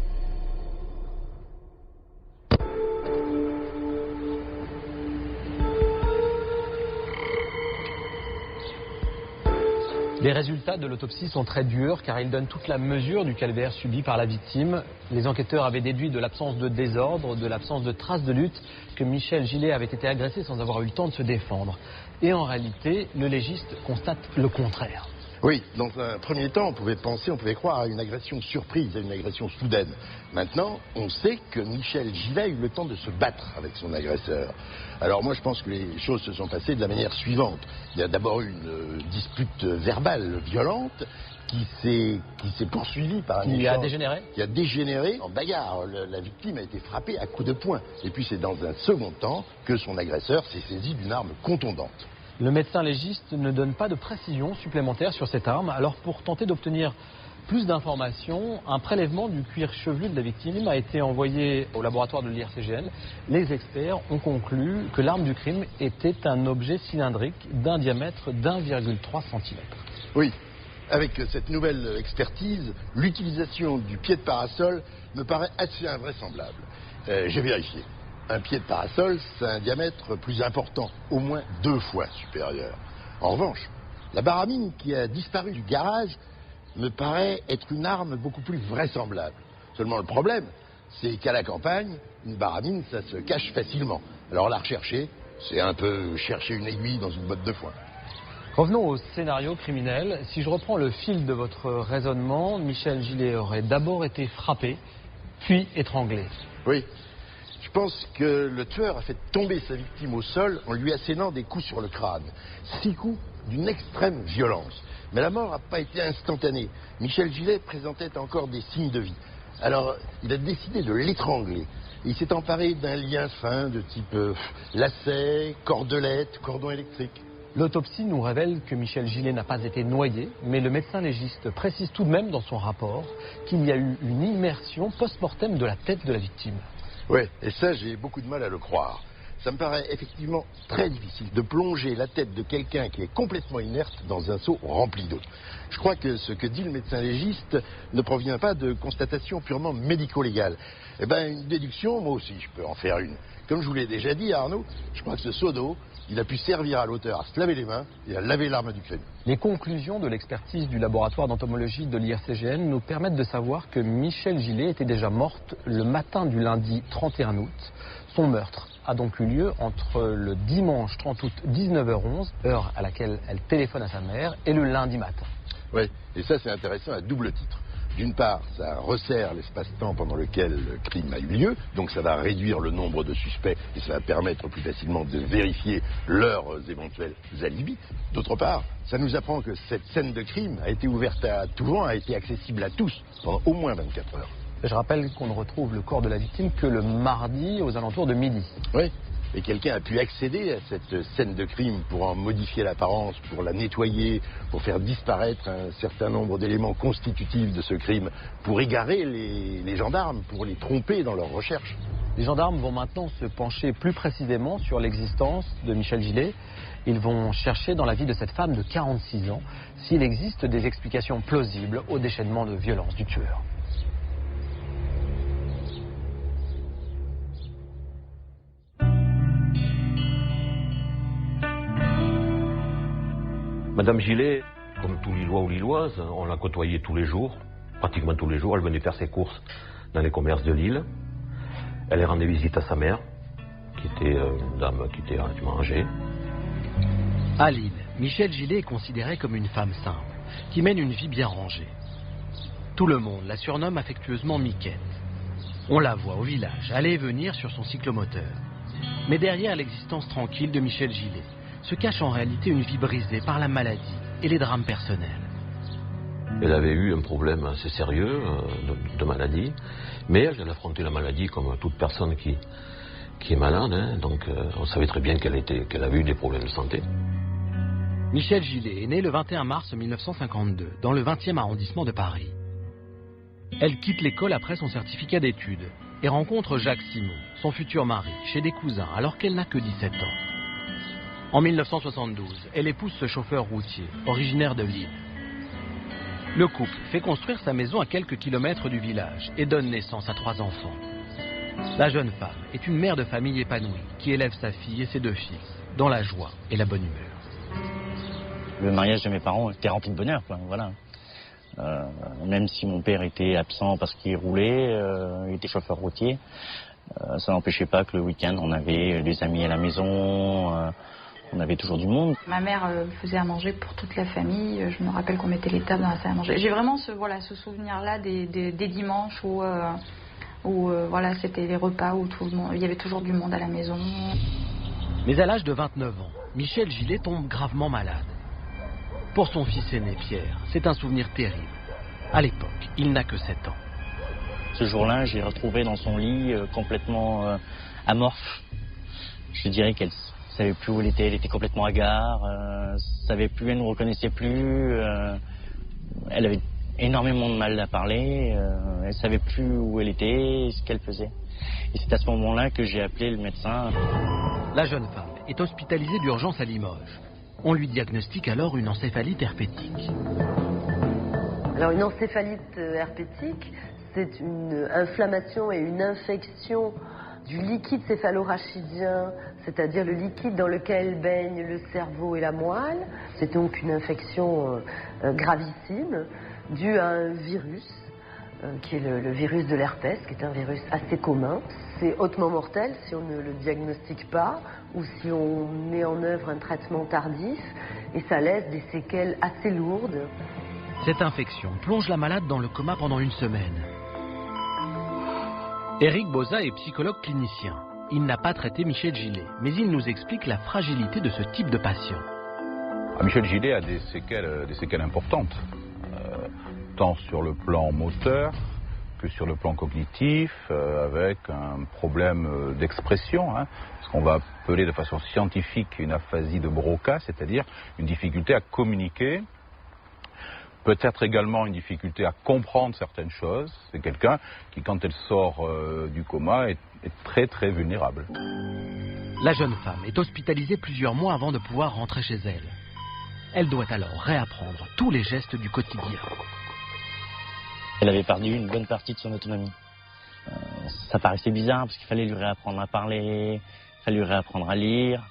Les résultats de l'autopsie sont très durs car ils donnent toute la mesure du calvaire subi par la victime. Les enquêteurs avaient déduit de l'absence de désordre, de l'absence de traces de lutte, que Michel Gillet avait été agressé sans avoir eu le temps de se défendre. Et en réalité, le légiste constate le contraire. Oui, dans un premier temps, on pouvait croire à une agression surprise, à une agression soudaine. Maintenant, on sait que Michel Gillet a eu le temps de se battre avec son agresseur. Alors moi, je pense que les choses se sont passées de la manière suivante. Il y a d'abord eu une dispute verbale violente qui s'est poursuivie par un échange qui a dégénéré en bagarre. La victime a été frappée à coups de poing. Et puis c'est dans un second temps que son agresseur s'est saisi d'une arme contondante. Le médecin légiste ne donne pas de précision supplémentaire sur cette arme. Alors pour tenter d'obtenir plus d'informations, un prélèvement du cuir chevelu de la victime a été envoyé au laboratoire de l'IRCGN. Les experts ont conclu que l'arme du crime était un objet cylindrique d'un diamètre d'1,3 cm. Oui, avec cette nouvelle expertise, l'utilisation du pied de parasol me paraît assez invraisemblable. J'ai vérifié. Un pied de parasol, c'est un diamètre plus important, au moins 2 fois supérieur. En revanche, la baramine qui a disparu du garage me paraît être une arme beaucoup plus vraisemblable. Seulement le problème, c'est qu'à la campagne, une baramine, ça se cache facilement. Alors la rechercher, c'est un peu chercher une aiguille dans une botte de foin. Revenons au scénario criminel. Si je reprends le fil de votre raisonnement, Michel Gillet aurait d'abord été frappé, puis étranglé. Oui. Je pense que le tueur a fait tomber sa victime au sol en lui assénant des coups sur le crâne. 6 coups d'une extrême violence. Mais la mort n'a pas été instantanée. Michel Gillet présentait encore des signes de vie. Alors, il a décidé de l'étrangler. Il s'est emparé d'un lien fin de type lacet, cordelette, cordon électrique. L'autopsie nous révèle que Michel Gillet n'a pas été noyé, mais le médecin légiste précise tout de même dans son rapport qu'il y a eu une immersion post-mortem de la tête de la victime. Oui, et ça, j'ai beaucoup de mal à le croire. Ça me paraît effectivement très difficile de plonger la tête de quelqu'un qui est complètement inerte dans un seau rempli d'eau. Je crois que ce que dit le médecin légiste ne provient pas de constatations purement médico-légales. Eh bien, une déduction, moi aussi, je peux en faire une. Comme je vous l'ai déjà dit, Arnaud, je crois que ce seau d'eau, il a pu servir à l'auteur à se laver les mains et à laver l'arme du crime. Les conclusions de l'expertise du laboratoire d'entomologie de l'IRCGN nous permettent de savoir que Michel Gillet était déjà morte le matin du lundi 31 août. Son meurtre a donc eu lieu entre le dimanche 30 août 19h11, heure à laquelle elle téléphone à sa mère, et le lundi matin. Oui, et ça c'est intéressant à double titre. D'une part, ça resserre l'espace-temps pendant lequel le crime a eu lieu, donc ça va réduire le nombre de suspects et ça va permettre plus facilement de vérifier leurs éventuels alibis. D'autre part, ça nous apprend que cette scène de crime a été ouverte à tout vent, a été accessible à tous pendant au moins 24 heures. Je rappelle qu'on ne retrouve le corps de la victime que le mardi aux alentours de midi. Oui. Et quelqu'un a pu accéder à cette scène de crime pour en modifier l'apparence, pour la nettoyer, pour faire disparaître un certain nombre d'éléments constitutifs de ce crime, pour égarer les gendarmes, pour les tromper dans leurs recherches. Les gendarmes vont maintenant se pencher plus précisément sur l'existence de Michel Gillet. Ils vont chercher dans la vie de cette femme de 46 ans s'il existe des explications plausibles au déchaînement de violence du tueur. Madame Gillet, comme tous Lillois ou Lilloises, on l'a côtoyée tous les jours, pratiquement tous les jours. Elle venait faire ses courses dans les commerces de Lille. Elle rendait visite à sa mère, qui était une dame qui était relativement âgée. À Lille, Michel Gillet est considérée comme une femme simple, qui mène une vie bien rangée. Tout le monde la surnomme affectueusement Miquette. On la voit au village, aller et venir sur son cyclomoteur. Mais derrière l'existence tranquille de Michel Gillet, se cache en réalité une vie brisée par la maladie et les drames personnels. Elle avait eu un problème assez sérieux de maladie, mais elle a affronté la maladie comme toute personne qui est malade, hein, donc on savait très bien qu'elle avait eu des problèmes de santé. Michel Gillet est née le 21 mars 1952, dans le 20e arrondissement de Paris. Elle quitte l'école après son certificat d'études et rencontre Jacques Simon, son futur mari, chez des cousins, alors qu'elle n'a que 17 ans. En 1972, elle épouse ce chauffeur routier, originaire de Lille. Le couple fait construire sa maison à quelques kilomètres du village et donne naissance à 3 enfants. La jeune femme est une mère de famille épanouie qui élève sa fille et ses 2 fils dans la joie et la bonne humeur. Le mariage de mes parents était rempli de bonheur, quoi, voilà. Même si mon père était absent parce qu'il roulait, il était chauffeur routier, ça n'empêchait pas que le week-end on avait des amis à la maison, on avait toujours du monde. Ma mère faisait à manger pour toute la famille. Je me rappelle qu'on mettait les tables dans la salle à manger. J'ai vraiment ce souvenir-là des dimanches où voilà, c'était les repas où tout le monde, il y avait toujours du monde à la maison. Mais à l'âge de 29 ans, Michel Gillet tombe gravement malade. Pour son fils aîné, Pierre, c'est un souvenir terrible. À l'époque, il n'a que 7 ans. Ce jour-là, j'ai retrouvé dans son lit complètement amorphe. Je dirais qu'elle savait plus où elle était complètement hagard, savait plus, elle ne nous reconnaissait plus. Elle avait énormément de mal à parler, elle savait plus où elle était, ce qu'elle faisait. Et c'est à ce moment-là que j'ai appelé le médecin. La jeune femme est hospitalisée d'urgence à Limoges. On lui diagnostique alors une encéphalite herpétique. Alors une encéphalite herpétique, c'est une inflammation et une infection du liquide céphalorachidien, c'est-à-dire le liquide dans lequel baignent le cerveau et la moelle. C'est donc une infection gravissime due à un virus, qui est le virus de l'herpès, qui est un virus assez commun. C'est hautement mortel si on ne le diagnostique pas ou si on met en œuvre un traitement tardif, et ça laisse des séquelles assez lourdes. Cette infection plonge la malade dans le coma pendant 1 semaine. Éric Boza est psychologue clinicien. Il n'a pas traité Michel Gillet, mais il nous explique la fragilité de ce type de patient. Michel Gillet a des séquelles importantes, tant sur le plan moteur que sur le plan cognitif, avec un problème d'expression, ce qu'on va appeler de façon scientifique une aphasie de Broca, c'est-à-dire une difficulté à communiquer, peut-être également une difficulté à comprendre certaines choses. C'est quelqu'un qui, quand elle sort du coma, est très très vulnérable. La jeune femme est hospitalisée plusieurs mois avant de pouvoir rentrer chez elle. Elle doit alors réapprendre tous les gestes du quotidien. Elle avait perdu une bonne partie de son autonomie. Ça paraissait bizarre parce qu'il fallait lui réapprendre à parler, il fallait lui réapprendre à lire,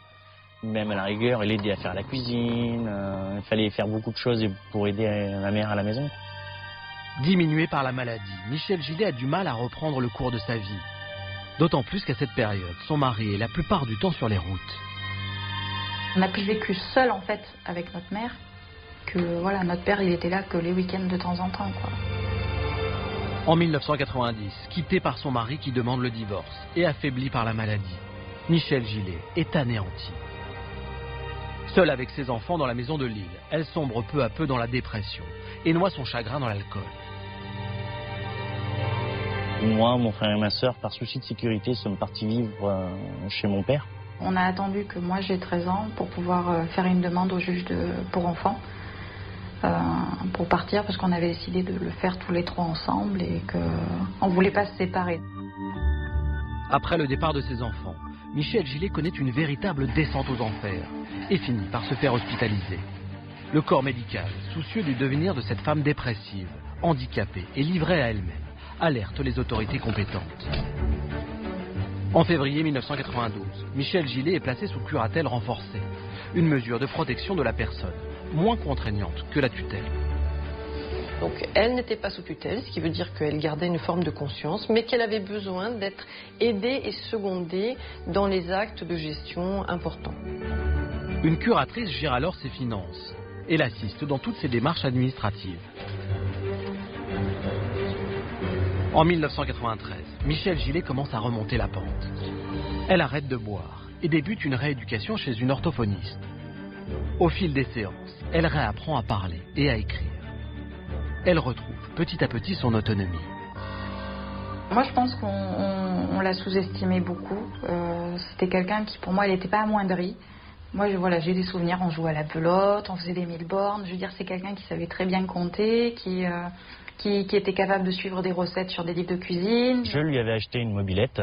même à la rigueur, l'aider à faire la cuisine, il fallait faire beaucoup de choses pour aider la mère à la maison. Diminué par la maladie, Michel Gillet a du mal à reprendre le cours de sa vie. D'autant plus qu'à cette période, son mari est la plupart du temps sur les routes. On a plus vécu seul en fait avec notre mère, que voilà, notre père il était là que les week-ends de temps en temps, quoi. En 1990, quitté par son mari qui demande le divorce et affaibli par la maladie, Michel Gillet est anéanti. Seule avec ses enfants dans la maison de Lille, elle sombre peu à peu dans la dépression et noie son chagrin dans l'alcool. Moi, mon frère et ma sœur, par souci de sécurité, sommes partis vivre chez mon père. On a attendu que moi j'ai 13 ans pour pouvoir faire une demande au juge pour enfants. Pour partir parce qu'on avait décidé de le faire tous les 3 ensemble et qu'on ne voulait pas se séparer. Après le départ de ses enfants, Michel Gillet connaît une véritable descente aux enfers et finit par se faire hospitaliser. Le corps médical, soucieux du devenir de cette femme dépressive, handicapée et livrée à elle-même, alerte les autorités compétentes. En février 1992, Michel Gillet est placé sous curatelle renforcée, une mesure de protection de la personne, moins contraignante que la tutelle. Donc elle n'était pas sous tutelle, ce qui veut dire qu'elle gardait une forme de conscience, mais qu'elle avait besoin d'être aidée et secondée dans les actes de gestion importants. Une curatrice gère alors ses finances et l'assiste dans toutes ses démarches administratives. En 1993, Michel Gillet commence à remonter la pente. Elle arrête de boire et débute une rééducation chez une orthophoniste. Au fil des séances, elle réapprend à parler et à écrire. Elle retrouve petit à petit son autonomie. Moi, je pense qu'on l'a sous-estimé beaucoup. C'était quelqu'un qui, pour moi, elle n'était pas amoindrie. Moi, j'ai des souvenirs, on jouait à la pelote, on faisait des 1000 bornes. Je veux dire, c'est quelqu'un qui savait très bien compter, qui était capable de suivre des recettes sur des livres de cuisine. Je lui avais acheté une mobilette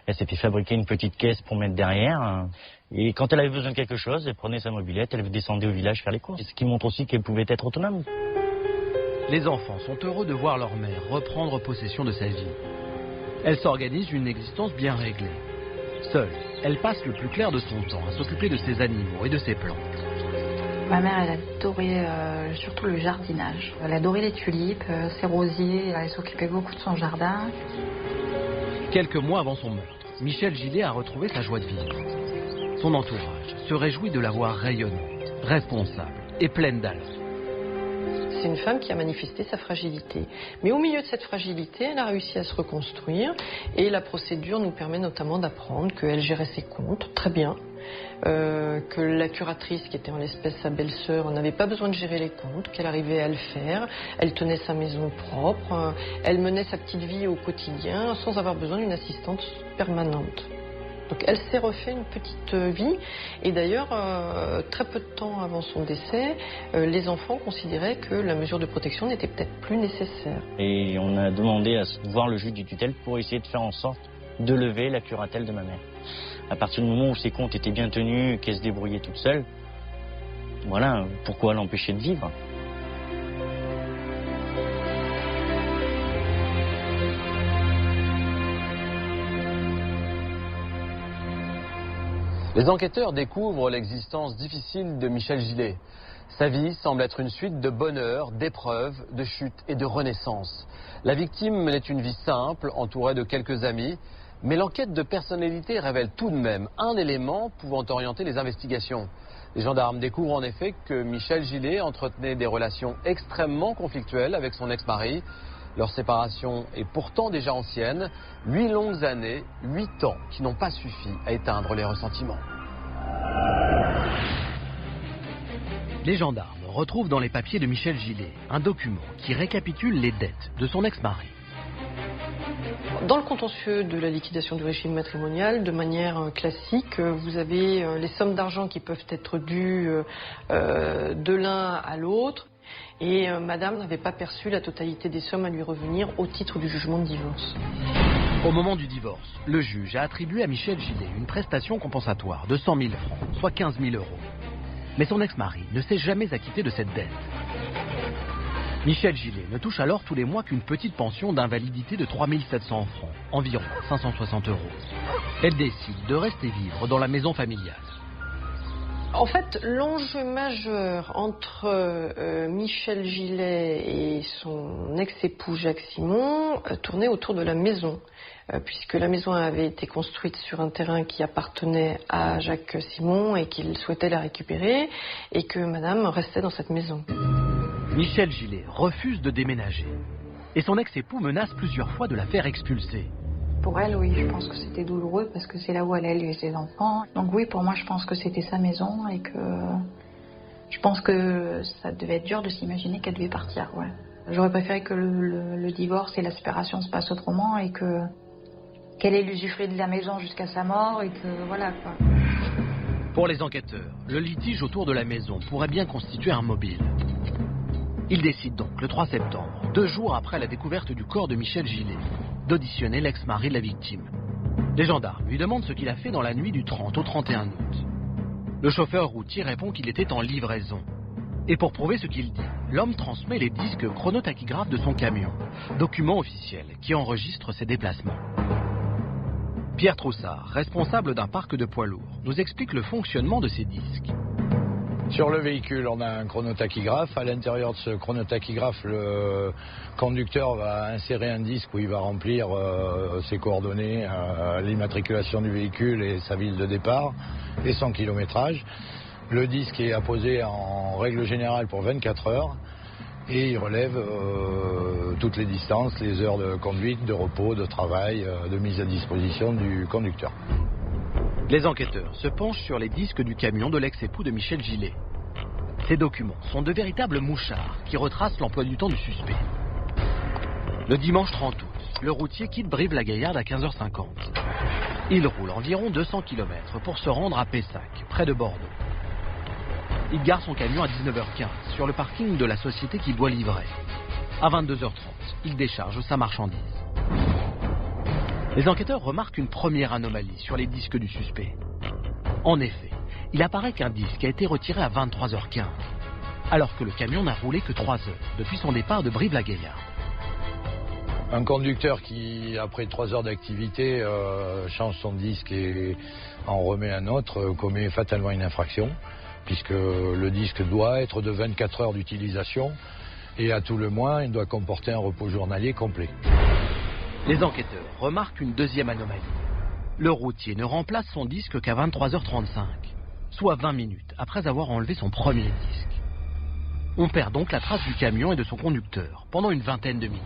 Elle s'est fait fabriquer une petite caisse pour mettre derrière. Et quand elle avait besoin de quelque chose, elle prenait sa mobilette, elle descendait au village faire les courses. Ce qui montre aussi qu'elle pouvait être autonome. Les enfants sont heureux de voir leur mère reprendre possession de sa vie. Elle s'organise une existence bien réglée. Seule, elle passe le plus clair de son temps à s'occuper de ses animaux et de ses plantes. Ma mère, elle adorait surtout le jardinage. Elle adorait les tulipes, ses rosiers, elle s'occupait beaucoup de son jardin. Quelques mois avant son meurtre, Michel Gillet a retrouvé sa joie de vivre. Son entourage se réjouit de la voir rayonnante, responsable et pleine d'allant. C'est une femme qui a manifesté sa fragilité. Mais au milieu de cette fragilité, elle a réussi à se reconstruire. Et la procédure nous permet notamment d'apprendre qu'elle gérait ses comptes très bien. Que la curatrice, qui était en l'espèce sa belle-sœur, n'avait pas besoin de gérer les comptes, qu'elle arrivait à le faire. Elle tenait sa maison propre. Elle menait sa petite vie au quotidien sans avoir besoin d'une assistante permanente. Donc elle s'est refait une petite vie et d'ailleurs très peu de temps avant son décès, les enfants considéraient que la mesure de protection n'était peut-être plus nécessaire. Et on a demandé à voir le juge du tutelle pour essayer de faire en sorte de lever la curatelle de ma mère. À partir du moment où ses comptes étaient bien tenus, qu'elle se débrouillait toute seule, voilà, pourquoi l'empêcher de vivre ? Les enquêteurs découvrent l'existence difficile de Michel Gillet. Sa vie semble être une suite de bonheur, d'épreuves, de chutes et de renaissances. La victime menait une vie simple, entourée de quelques amis, mais l'enquête de personnalité révèle tout de même un élément pouvant orienter les investigations. Les gendarmes découvrent en effet que Michel Gillet entretenait des relations extrêmement conflictuelles avec son ex-mari. Leur séparation est pourtant déjà ancienne, 8 longues années, 8 ans qui n'ont pas suffi à éteindre les ressentiments. Les gendarmes retrouvent dans les papiers de Michel Gillet un document qui récapitule les dettes de son ex-mari. Dans le contentieux de la liquidation du régime matrimonial, de manière classique, vous avez les sommes d'argent qui peuvent être dues de l'un à l'autre. Et madame n'avait pas perçu la totalité des sommes à lui revenir au titre du jugement de divorce. Au moment du divorce, le juge a attribué à Michel Gillet une prestation compensatoire de 100 000 francs, soit 15 000 euros. Mais son ex-mari ne s'est jamais acquitté de cette dette. Michel Gillet ne touche alors tous les mois qu'une petite pension d'invalidité de 3 700 francs, environ 560 euros. Elle décide de rester vivre dans la maison familiale. En fait, l'enjeu majeur entre Michel Gillet et son ex-époux Jacques Simon tournait autour de la maison, puisque la maison avait été construite sur un terrain qui appartenait à Jacques Simon et qu'il souhaitait la récupérer, et que madame restait dans cette maison. Michel Gillet refuse de déménager, et son ex-époux menace plusieurs fois de la faire expulser. Pour elle, oui, je pense que c'était douloureux parce que c'est là où elle élevait ses enfants. Donc oui, pour moi, je pense que c'était sa maison et que je pense que ça devait être dur de s'imaginer qu'elle devait partir. Ouais. J'aurais préféré que le divorce et la séparation se passent autrement et qu'elle ait l'usufruit de la maison jusqu'à sa mort et que voilà quoi. Pour les enquêteurs, le litige autour de la maison pourrait bien constituer un mobile. Ils décident donc, le 3 septembre, 2 jours après la découverte du corps de Michel Gillet, d'auditionner l'ex-mari de la victime. Les gendarmes lui demandent ce qu'il a fait dans la nuit du 30 au 31 août. Le chauffeur routier répond qu'il était en livraison. Et pour prouver ce qu'il dit, l'homme transmet les disques chronotachygraphes de son camion, document officiel qui enregistre ses déplacements. Pierre Troussard, responsable d'un parc de poids lourds, nous explique le fonctionnement de ces disques. Sur le véhicule, on a un chronotachygraphe. À l'intérieur de ce chronotachygraphe, le conducteur va insérer un disque où il va remplir ses coordonnées, l'immatriculation du véhicule et sa ville de départ et son kilométrage. Le disque est apposé en règle générale pour 24 heures et il relève toutes les distances, les heures de conduite, de repos, de travail, de mise à disposition du conducteur. Les enquêteurs se penchent sur les disques du camion de l'ex-époux de Michel Gillet. Ces documents sont de véritables mouchards qui retracent l'emploi du temps du suspect. Le dimanche 30 août, le routier quitte Brive-la-Gaillarde à 15h50. Il roule environ 200 km pour se rendre à Pessac, près de Bordeaux. Il gare son camion à 19h15 sur le parking de la société qu'il doit livrer. À 22h30, il décharge sa marchandise. Les enquêteurs remarquent une première anomalie sur les disques du suspect. En effet, il apparaît qu'un disque a été retiré à 23h15, alors que le camion n'a roulé que 3 heures depuis son départ de Brive-la-Gaillarde. Un conducteur qui, après 3 heures d'activité, change son disque et en remet un autre, commet fatalement une infraction, puisque le disque doit être de 24 heures d'utilisation et à tout le moins, il doit comporter un repos journalier complet. Les enquêteurs remarquent une deuxième anomalie. Le routier ne remplace son disque qu'à 23h35, soit 20 minutes après avoir enlevé son premier disque. On perd donc la trace du camion et de son conducteur pendant une vingtaine de minutes.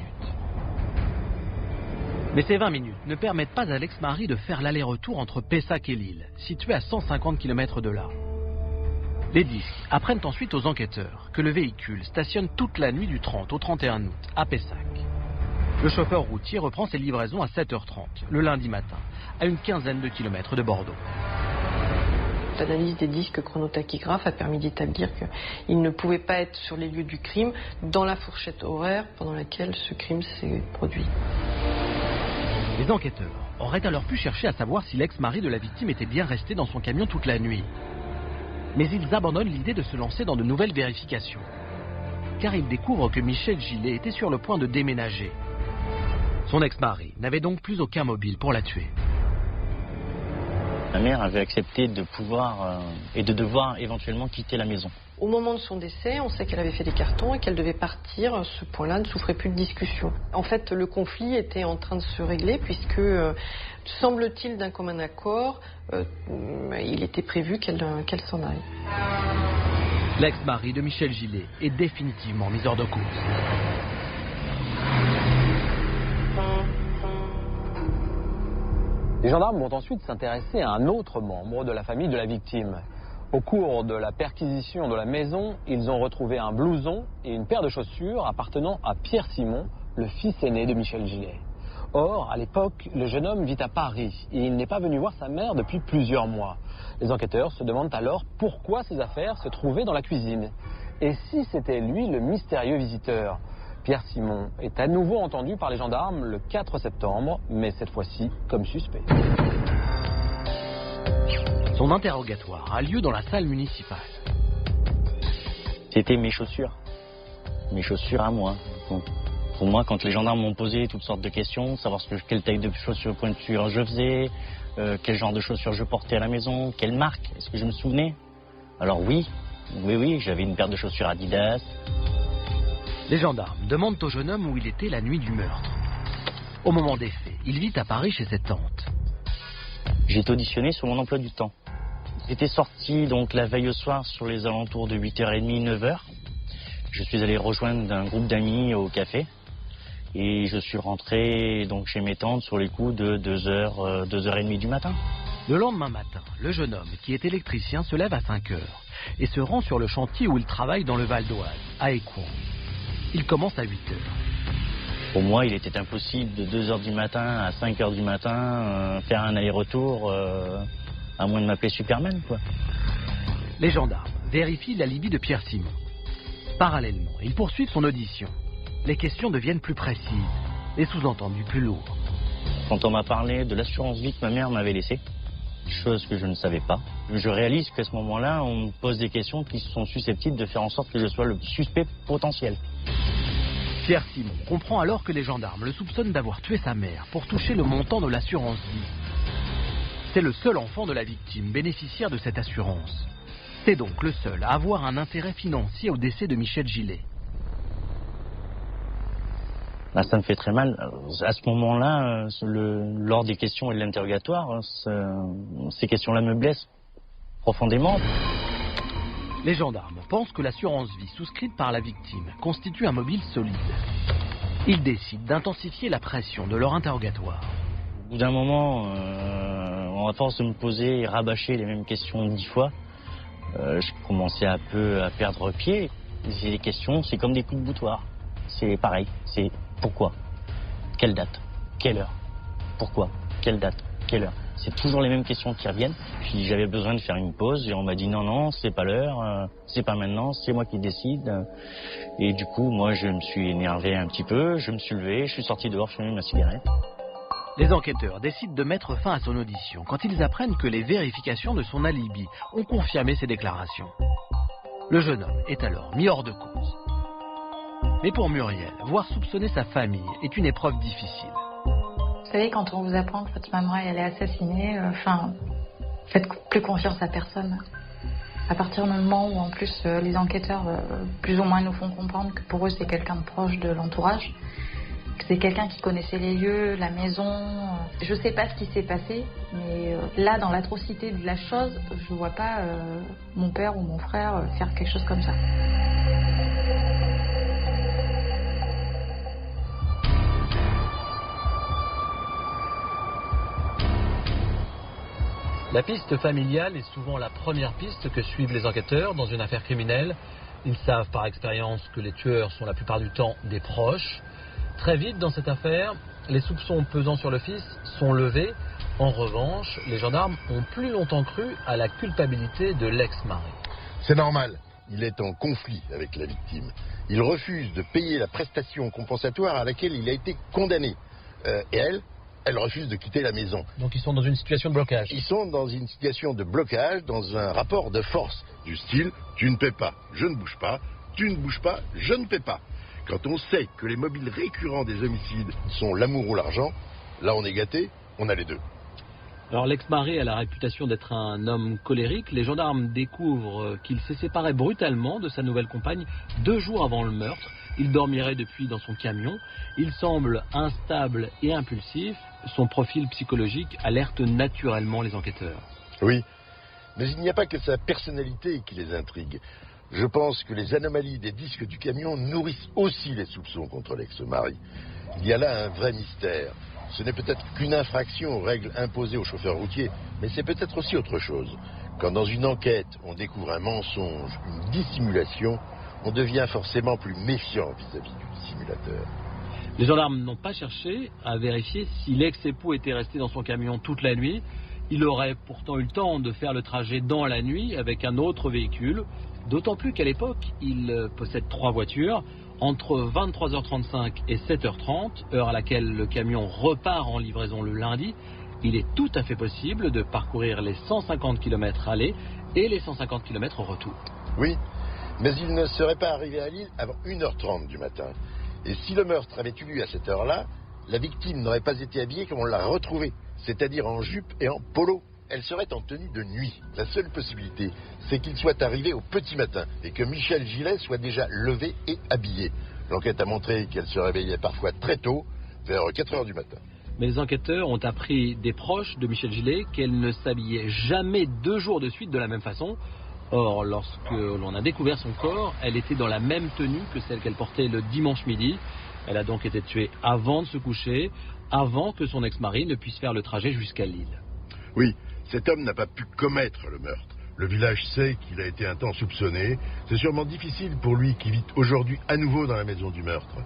Mais ces 20 minutes ne permettent pas à l'ex-mari de faire l'aller-retour entre Pessac et Lille, situé à 150 km de là. Les disques apprennent ensuite aux enquêteurs que le véhicule stationne toute la nuit du 30 au 31 août à Pessac. Le chauffeur routier reprend ses livraisons à 7h30, le lundi matin, à une quinzaine de kilomètres de Bordeaux. L'analyse des disques chronotachygraphes a permis d'établir qu'il ne pouvait pas être sur les lieux du crime dans la fourchette horaire pendant laquelle ce crime s'est produit. Les enquêteurs auraient alors pu chercher à savoir si l'ex-mari de la victime était bien resté dans son camion toute la nuit. Mais ils abandonnent l'idée de se lancer dans de nouvelles vérifications. Car ils découvrent que Michel Gillet était sur le point de déménager. Son ex-mari n'avait donc plus aucun mobile pour la tuer. Ma mère avait accepté de pouvoir et de devoir éventuellement quitter la maison. Au moment de son décès, on sait qu'elle avait fait des cartons et qu'elle devait partir. Ce point-là ne souffrait plus de discussion. En fait, le conflit était en train de se régler puisque, semble-t-il d'un commun accord, il était prévu qu'elle s'en aille. L'ex-mari de Michel Gillet est définitivement mis hors de cause. Les gendarmes vont ensuite s'intéresser à un autre membre de la famille de la victime. Au cours de la perquisition de la maison, ils ont retrouvé un blouson et une paire de chaussures appartenant à Pierre Simon, le fils aîné de Michel Gillet. Or, à l'époque, le jeune homme vit à Paris et il n'est pas venu voir sa mère depuis plusieurs mois. Les enquêteurs se demandent alors pourquoi ses affaires se trouvaient dans la cuisine. Et si c'était lui le mystérieux visiteur ? Pierre Simon est à nouveau entendu par les gendarmes le 4 septembre, mais cette fois-ci comme suspect. Son interrogatoire a lieu dans la salle municipale. C'était mes chaussures à moi. Donc, pour moi, quand les gendarmes m'ont posé toutes sortes de questions, savoir quelle taille de chaussures pointures je faisais, quel genre de chaussures je portais à la maison, quelle marque, est-ce que je me souvenais? Alors oui, j'avais une paire de chaussures Adidas. Les gendarmes demandent au jeune homme où il était la nuit du meurtre. Au moment des faits, il vit à Paris chez cette tante. J'ai été auditionné sur mon emploi du temps. J'étais sorti donc la veille au soir sur les alentours de 8h30, 9h. Je suis allé rejoindre un groupe d'amis au café. Et je suis rentré donc chez mes tantes sur les coups de 2h, 2h30 du matin. Le lendemain matin, le jeune homme, qui est électricien, se lève à 5h et se rend sur le chantier où il travaille dans le Val d'Oise, à Écouen. Il commence à 8h. Pour moi, il était impossible de 2h du matin à 5h du matin faire un aller-retour, à moins de m'appeler Superman, quoi. Les gendarmes vérifient l'alibi de Pierre Simon. Parallèlement, ils poursuivent son audition. Les questions deviennent plus précises, les sous-entendus plus lourds. Quand on m'a parlé de l'assurance vie que ma mère m'avait laissée, chose que je ne savais pas, je réalise qu'à ce moment-là, on me pose des questions qui sont susceptibles de faire en sorte que je sois le suspect potentiel. Pierre Simon comprend alors que les gendarmes le soupçonnent d'avoir tué sa mère pour toucher le montant de l'assurance vie. C'est le seul enfant de la victime bénéficiaire de cette assurance. C'est donc le seul à avoir un intérêt financier au décès de Michel Gillet. Là, ça me fait très mal. À ce moment-là, lors des questions et de l'interrogatoire, ces questions-là me blessent profondément. Les gendarmes pensent que l'assurance vie souscrite par la victime constitue un mobile solide. Ils décident d'intensifier la pression de leur interrogatoire. Au bout d'un moment, à force de me poser et rabâcher les mêmes questions 10 fois, je commençais un peu à perdre pied. Les questions, c'est comme des coups de boutoir. C'est pareil, c'est pourquoi, quelle date, quelle heure, pourquoi, quelle date, quelle heure. C'est toujours les mêmes questions qui reviennent. Puis j'avais besoin de faire une pause et on m'a dit non, c'est pas l'heure, c'est pas maintenant, c'est moi qui décide. Et du coup, moi, je me suis énervé un petit peu, je me suis levé, je suis sorti dehors, je fumais ma cigarette. Les enquêteurs décident de mettre fin à son audition quand ils apprennent que les vérifications de son alibi ont confirmé ses déclarations. Le jeune homme est alors mis hors de cause. Mais pour Muriel, voir soupçonner sa famille est une épreuve difficile. Vous savez, quand on vous apprend que votre maman elle est assassinée, faites plus confiance à personne. À partir du moment où en plus les enquêteurs plus ou moins nous font comprendre que pour eux c'est quelqu'un de proche de l'entourage, que c'est quelqu'un qui connaissait les lieux, la maison. Je sais pas ce qui s'est passé, mais là dans l'atrocité de la chose, je vois pas mon père ou mon frère faire quelque chose comme ça. La piste familiale est souvent la première piste que suivent les enquêteurs dans une affaire criminelle. Ils savent par expérience que les tueurs sont la plupart du temps des proches. Très vite dans cette affaire, les soupçons pesant sur le fils sont levés. En revanche, les gendarmes ont plus longtemps cru à la culpabilité de l'ex-mari. C'est normal, il est en conflit avec la victime. Il refuse de payer la prestation compensatoire à laquelle il a été condamné. Et elle refuse de quitter la maison. Donc ils sont dans une situation de blocage. Ils sont dans une situation de blocage, dans un rapport de force, du style « tu ne paies pas, je ne bouge pas, tu ne bouges pas, je ne paie pas ». Quand on sait que les mobiles récurrents des homicides sont l'amour ou l'argent, là on est gâté, on a les deux. Alors l'ex-mari a la réputation d'être un homme colérique. Les gendarmes découvrent qu'il s'est séparé brutalement de sa nouvelle compagne 2 jours avant le meurtre. Il dormirait depuis dans son camion. Il semble instable et impulsif. Son profil psychologique alerte naturellement les enquêteurs. Oui, mais il n'y a pas que sa personnalité qui les intrigue. Je pense que les anomalies des disques du camion nourrissent aussi les soupçons contre l'ex-mari. Il y a là un vrai mystère. Ce n'est peut-être qu'une infraction aux règles imposées aux chauffeurs routiers, mais c'est peut-être aussi autre chose. Quand dans une enquête, on découvre un mensonge, une dissimulation, on devient forcément plus méfiant vis-à-vis du dissimulateur. Les gendarmes n'ont pas cherché à vérifier si l'ex-époux était resté dans son camion toute la nuit. Il aurait pourtant eu le temps de faire le trajet dans la nuit avec un autre véhicule, d'autant plus qu'à l'époque, il possède 3 voitures. Entre 23h35 et 7h30, heure à laquelle le camion repart en livraison le lundi, il est tout à fait possible de parcourir les 150 km aller et les 150 km retour. Oui, mais il ne serait pas arrivé à Lille avant 1h30 du matin. Et si le meurtre avait eu lieu à cette heure-là, la victime n'aurait pas été habillée comme on l'a retrouvée, c'est-à-dire en jupe et en polo. Elle serait en tenue de nuit. La seule possibilité, c'est qu'il soit arrivé au petit matin et que Michel Gillet soit déjà levé et habillé. L'enquête a montré qu'elle se réveillait parfois très tôt, vers 4h du matin. Mais les enquêteurs ont appris des proches de Michel Gillet qu'elle ne s'habillait jamais 2 jours de suite de la même façon. Or, lorsque l'on a découvert son corps, elle était dans la même tenue que celle qu'elle portait le dimanche midi. Elle a donc été tuée avant de se coucher, avant que son ex-mari ne puisse faire le trajet jusqu'à Lille. Oui, cet homme n'a pas pu commettre le meurtre. Le village sait qu'il a été un temps soupçonné. C'est sûrement difficile pour lui qui vit aujourd'hui à nouveau dans la maison du meurtre.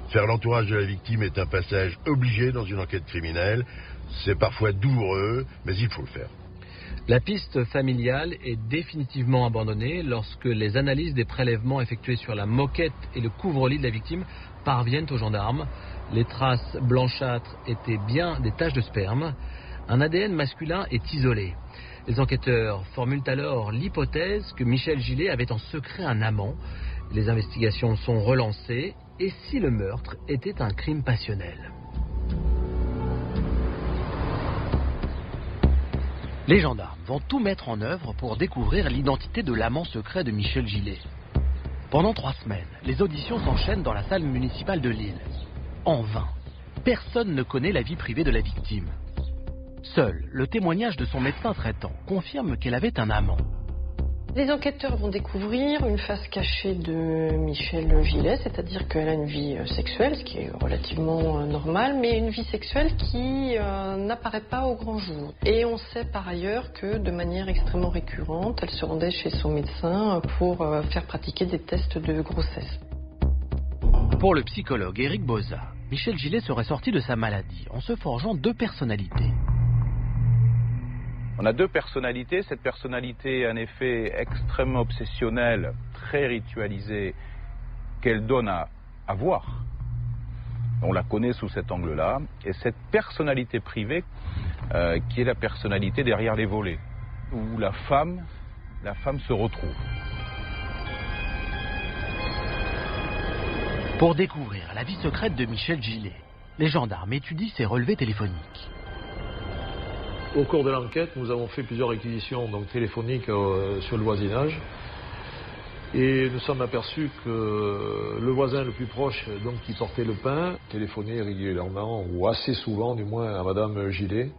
Faire l'entourage de la victime est un passage obligé dans une enquête criminelle. C'est parfois douloureux, mais il faut le faire. La piste familiale est définitivement abandonnée lorsque les analyses des prélèvements effectués sur la moquette et le couvre-lit de la victime parviennent aux gendarmes. Les traces blanchâtres étaient bien des taches de sperme. Un ADN masculin est isolé. Les enquêteurs formulent alors l'hypothèse que Michel Gillet avait en secret un amant. Les investigations sont relancées. Et si le meurtre était un crime passionnel ? Les gendarmes vont tout mettre en œuvre pour découvrir l'identité de l'amant secret de Michel Gillet. Pendant 3 semaines, les auditions s'enchaînent dans la salle municipale de Lille. En vain, personne ne connaît la vie privée de la victime. Seul le témoignage de son médecin traitant confirme qu'elle avait un amant. Les enquêteurs vont découvrir une face cachée de Michel Gillet, c'est-à-dire qu'elle a une vie sexuelle, ce qui est relativement normal, mais une vie sexuelle qui n'apparaît pas au grand jour. Et on sait par ailleurs que de manière extrêmement récurrente, elle se rendait chez son médecin pour faire pratiquer des tests de grossesse. Pour le psychologue Éric Boza, Michel Gillet serait sorti de sa maladie en se forgeant 2 personnalités. On a 2 personnalités. Cette personnalité, un effet extrêmement obsessionnel, très ritualisé, qu'elle donne à voir. On la connaît sous cet angle-là. Et cette personnalité privée, qui est la personnalité derrière les volets, où la femme se retrouve. Pour découvrir la vie secrète de Michel Gillet, les gendarmes étudient ses relevés téléphoniques. Au cours de l'enquête, nous avons fait plusieurs réquisitions téléphoniques sur le voisinage. Et nous sommes aperçus que le voisin le plus proche, qui portait le pain, téléphonait régulièrement, ou assez souvent du moins, à Madame Gillet.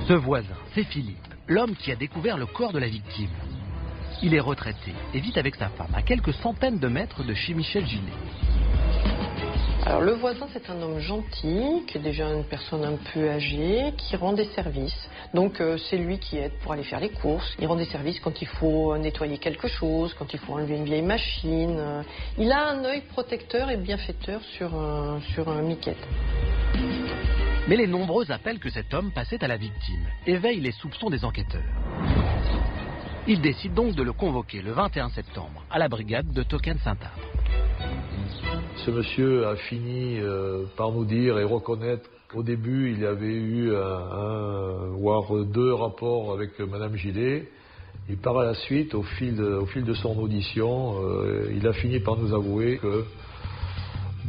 Ce voisin, c'est Philippe, l'homme qui a découvert le corps de la victime. Il est retraité et vit avec sa femme à quelques centaines de mètres de chez Michel Gillet. Alors le voisin, c'est un homme gentil, qui est déjà une personne un peu âgée, qui rend des services. Donc c'est lui qui aide pour aller faire les courses. Il rend des services quand il faut nettoyer quelque chose, quand il faut enlever une vieille machine. Il a un œil protecteur et bienfaiteur sur Miquette. Mais les nombreux appels que cet homme passait à la victime éveillent les soupçons des enquêteurs. Ils décident donc de le convoquer le 21 septembre à la brigade de Tocane-Saint-Abre. Ce monsieur a fini par nous dire et reconnaître qu'au début, il y avait eu voire 2 rapports avec Madame Gillet. Et par la suite, au fil de son audition, il a fini par nous avouer que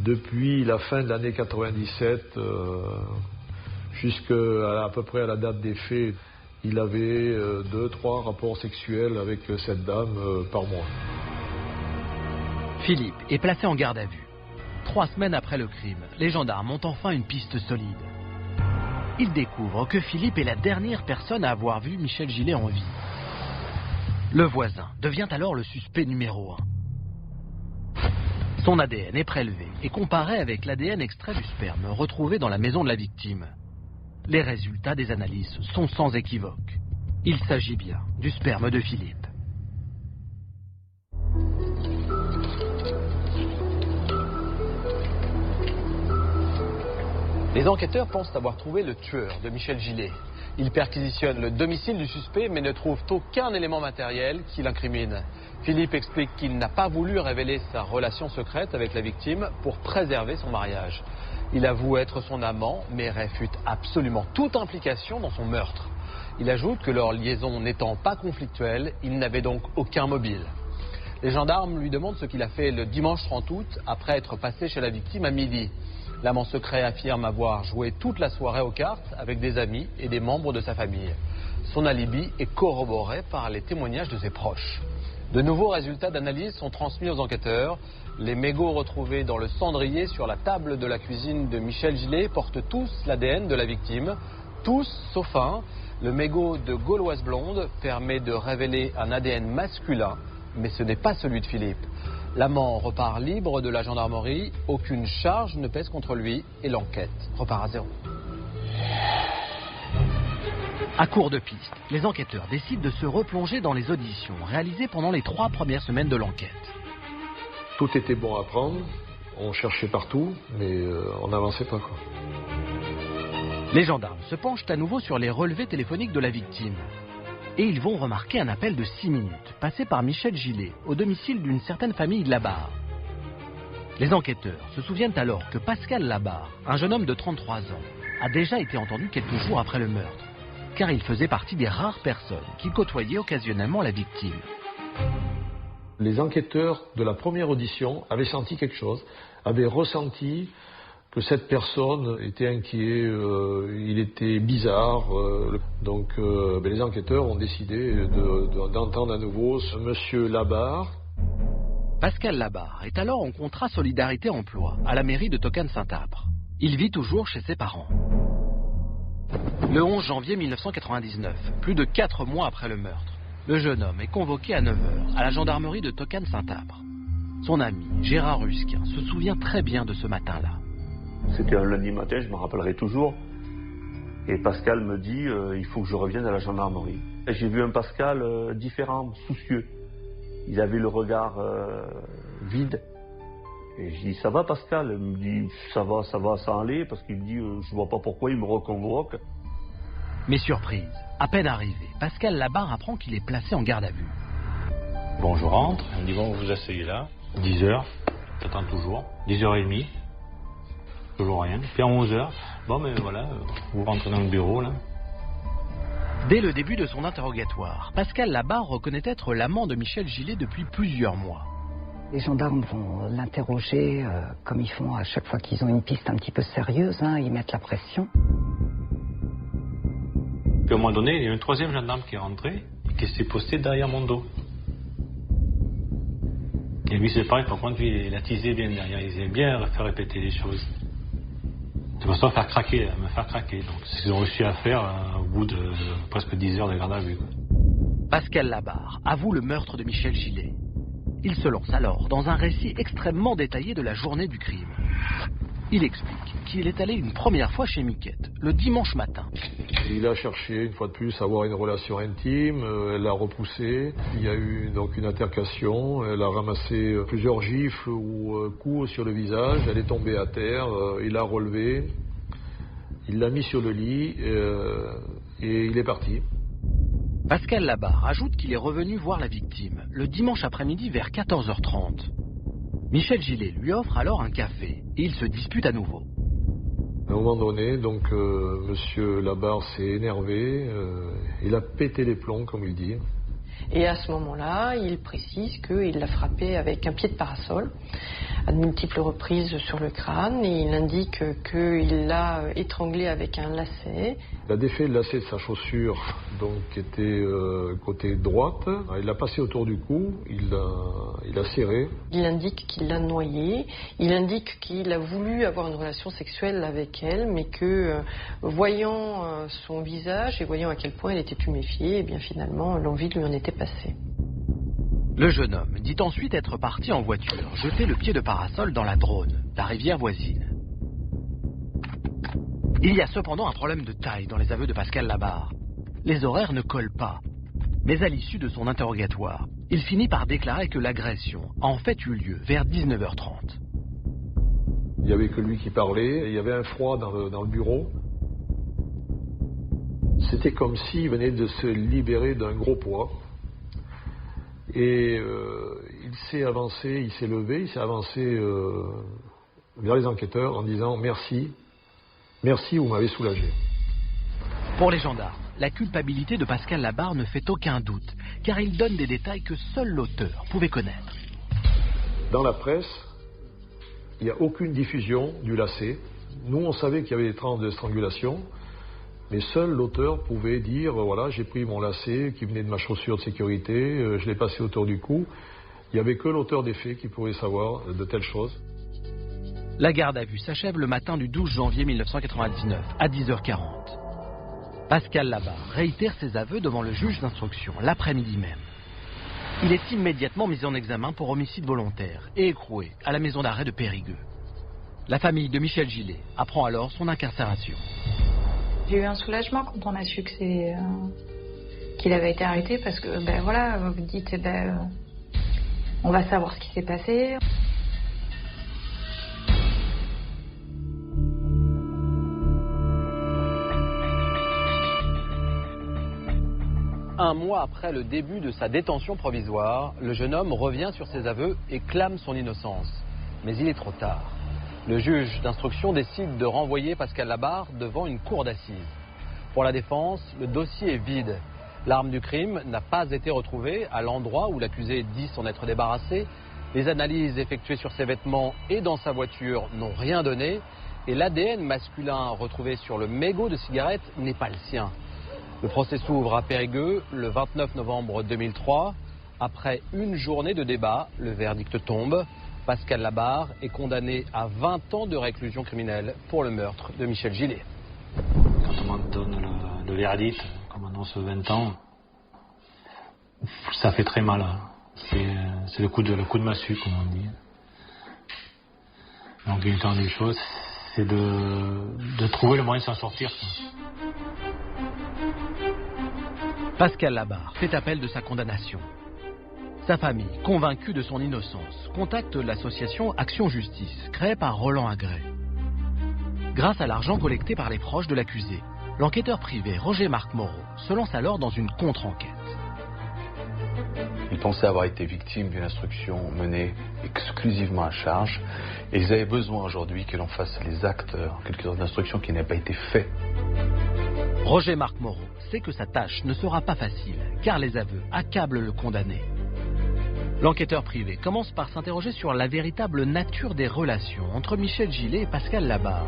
depuis la fin de l'année 97, jusqu'à peu près à la date des faits, il avait 2-3 rapports sexuels avec cette dame par mois. Philippe est placé en garde à vue. 3 semaines après le crime, les gendarmes ont enfin une piste solide. Ils découvrent que Philippe est la dernière personne à avoir vu Michel Gillet en vie. Le voisin devient alors le suspect numéro 1. Son ADN est prélevé et comparé avec l'ADN extrait du sperme retrouvé dans la maison de la victime. Les résultats des analyses sont sans équivoque. Il s'agit bien du sperme de Philippe. Les enquêteurs pensent avoir trouvé le tueur de Michel Gillet. Ils perquisitionnent le domicile du suspect mais ne trouvent aucun élément matériel qui l'incrimine. Philippe explique qu'il n'a pas voulu révéler sa relation secrète avec la victime pour préserver son mariage. Il avoue être son amant mais réfute absolument toute implication dans son meurtre. Il ajoute que leur liaison n'étant pas conflictuelle, il n'avait donc aucun mobile. Les gendarmes lui demandent ce qu'il a fait le dimanche 30 août après être passé chez la victime à midi. L'amant secret affirme avoir joué toute la soirée aux cartes avec des amis et des membres de sa famille. Son alibi est corroboré par les témoignages de ses proches. De nouveaux résultats d'analyse sont transmis aux enquêteurs. Les mégots retrouvés dans le cendrier sur la table de la cuisine de Michel Gillet portent tous l'ADN de la victime. Tous, sauf un. Le mégot de Gauloise blonde permet de révéler un ADN masculin, mais ce n'est pas celui de Philippe. L'amant repart libre de la gendarmerie, aucune charge ne pèse contre lui et l'enquête repart à zéro. À court de pistes, les enquêteurs décident de se replonger dans les auditions réalisées pendant les 3 premières semaines de l'enquête. Tout était bon à prendre, on cherchait partout, mais on n'avançait pas. Les gendarmes se penchent à nouveau sur les relevés téléphoniques de la victime. Et ils vont remarquer un appel de 6 minutes, passé par Michel Gillet, au domicile d'une certaine famille Labarre. Les enquêteurs se souviennent alors que Pascal Labarre, un jeune homme de 33 ans, a déjà été entendu quelques jours après le meurtre, car il faisait partie des rares personnes qui côtoyaient occasionnellement la victime. Les enquêteurs de la première audition avaient senti quelque chose, avaient ressenti que cette personne était inquiet, il était bizarre. Donc les enquêteurs ont décidé d'entendre à nouveau ce monsieur Labarre. Pascal Labarre est alors en contrat solidarité emploi à la mairie de Tocane-Saint-Abre. Il vit toujours chez ses parents. Le 11 janvier 1999, plus de 4 mois après le meurtre, le jeune homme est convoqué à 9h à la gendarmerie de Tocane-Saint-Abre. Son ami, Gérard Rusquin, se souvient très bien de ce matin-là. C'était un lundi matin, je me rappellerai toujours. Et Pascal me dit, il faut que je revienne à la gendarmerie. J'ai vu un Pascal différent, soucieux. Il avait le regard vide. Et je dis, ça va Pascal? Il me dit, ça va, ça allait, parce qu'il me dit, je vois pas pourquoi il me reconvoque. Mais surprise, à peine arrivé, Pascal Labarre apprend qu'il est placé en garde à vue. Bon, je rentre, il me dit, bon, vous vous asseyez là, 10h, j'attends toujours, 10h30. Toujours rien. Puis à 11h, bon ben voilà, vous rentrez dans le bureau là. Dès le début de son interrogatoire, Pascal Labarre reconnaît être l'amant de Michel Gillet depuis plusieurs mois. Les gendarmes vont l'interroger comme ils font à chaque fois qu'ils ont une piste un petit peu sérieuse, hein, ils mettent la pression. Puis à un moment donné, il y a un troisième gendarme qui est rentré et qui s'est posté derrière mon dos. Et lui c'est pareil, par contre lui il a teasé bien derrière, il aimait bien faire répéter les choses. De façon à me faire craquer. Donc c'est ce qu'ils ont réussi à faire au bout de presque 10 heures de garde à vue. Pascal Labarre avoue le meurtre de Michel Gillet. Il se lance alors dans un récit extrêmement détaillé de la journée du crime. Il explique qu'il est allé une première fois chez Miquette, le dimanche matin. Il a cherché une fois de plus à avoir une relation intime, elle l'a repoussé. Il y a eu donc une altercation, elle a ramassé plusieurs gifles ou coups sur le visage, elle est tombée à terre, il l'a relevée, il l'a mis sur le lit et il est parti. Pascal Labarre ajoute qu'il est revenu voir la victime le dimanche après-midi vers 14h30. Michel Gillet lui offre alors un café et ils se disputent à nouveau. À un moment donné, donc, monsieur Labarre s'est énervé, il a pété les plombs, comme il dit. Et à ce moment-là, il précise qu'il l'a frappé avec un pied de parasol à de multiples reprises sur le crâne et il indique qu'il l'a étranglé avec un lacet. Il a défait le lacet de sa chaussure, donc qui était côté droite. Il l'a passé autour du cou, il l'a serré. Il indique qu'il l'a noyé. Il indique qu'il a voulu avoir une relation sexuelle avec elle, mais que voyant son visage et voyant à quel point elle était tuméfiée, et bien finalement l'envie lui en était passée. Le jeune homme dit ensuite être parti en voiture, jeter le pied de parasol dans la Dronne, la rivière voisine. Il y a cependant un problème de taille dans les aveux de Pascal Labarre. Les horaires ne collent pas. Mais à l'issue de son interrogatoire, il finit par déclarer que l'agression a en fait eu lieu vers 19h30. Il n'y avait que lui qui parlait, il y avait un froid dans le bureau. C'était comme s'il venait de se libérer d'un gros poids. Et il s'est avancé, il s'est levé, il s'est avancé vers les enquêteurs en disant merci, vous m'avez soulagé. Pour les gendarmes, la culpabilité de Pascal Labarre ne fait aucun doute, car il donne des détails que seul l'auteur pouvait connaître. Dans la presse, il n'y a aucune diffusion du lacet. Nous, on savait qu'il y avait des traces de strangulation. Mais seul l'auteur pouvait dire, voilà, j'ai pris mon lacet qui venait de ma chaussure de sécurité, je l'ai passé autour du cou. Il n'y avait que l'auteur des faits qui pouvait savoir de telles choses. La garde à vue s'achève le matin du 12 janvier 1999, à 10h40. Pascal Labarre réitère ses aveux devant le juge d'instruction l'après-midi même. Il est immédiatement mis en examen pour homicide volontaire et écroué à la maison d'arrêt de Périgueux. La famille de Michel Gillet apprend alors son incarcération. J'ai eu un soulagement quand on a su que qu'il avait été arrêté parce que, ben voilà, vous dites, on va savoir ce qui s'est passé. Un mois après le début de sa détention provisoire, le jeune homme revient sur ses aveux et clame son innocence. Mais il est trop tard. Le juge d'instruction décide de renvoyer Pascal Labarre devant une cour d'assises. Pour la défense, le dossier est vide. L'arme du crime n'a pas été retrouvée à l'endroit où l'accusé dit s'en être débarrassé. Les analyses effectuées sur ses vêtements et dans sa voiture n'ont rien donné. Et l'ADN masculin retrouvé sur le mégot de cigarette n'est pas le sien. Le procès s'ouvre à Périgueux le 29 novembre 2003. Après une journée de débat, le verdict tombe. Pascal Labarre est condamné à 20 ans de réclusion criminelle pour le meurtre de Michel Gillet. Quand on me donne le verdict, comme annonce 20 ans, ça fait très mal. C'est le coup de massue, comme on dit. Donc une temps des choses, c'est de trouver le moyen de s'en sortir. Pascal Labarre fait appel de sa condamnation. Sa famille, convaincue de son innocence, contacte l'association Action Justice, créée par Roland Agré. Grâce à l'argent collecté par les proches de l'accusé, l'enquêteur privé Roger-Marc Moreau se lance alors dans une contre-enquête. Ils pensaient avoir été victimes d'une instruction menée exclusivement à charge et ils avaient besoin aujourd'hui que l'on fasse les actes, en quelque sorte, d'instruction qui n'avaient pas été faits. Roger Marc Moreau sait que sa tâche ne sera pas facile, car les aveux accablent le condamné. L'enquêteur privé commence par s'interroger sur la véritable nature des relations entre Michel Gillet et Pascal Labarre.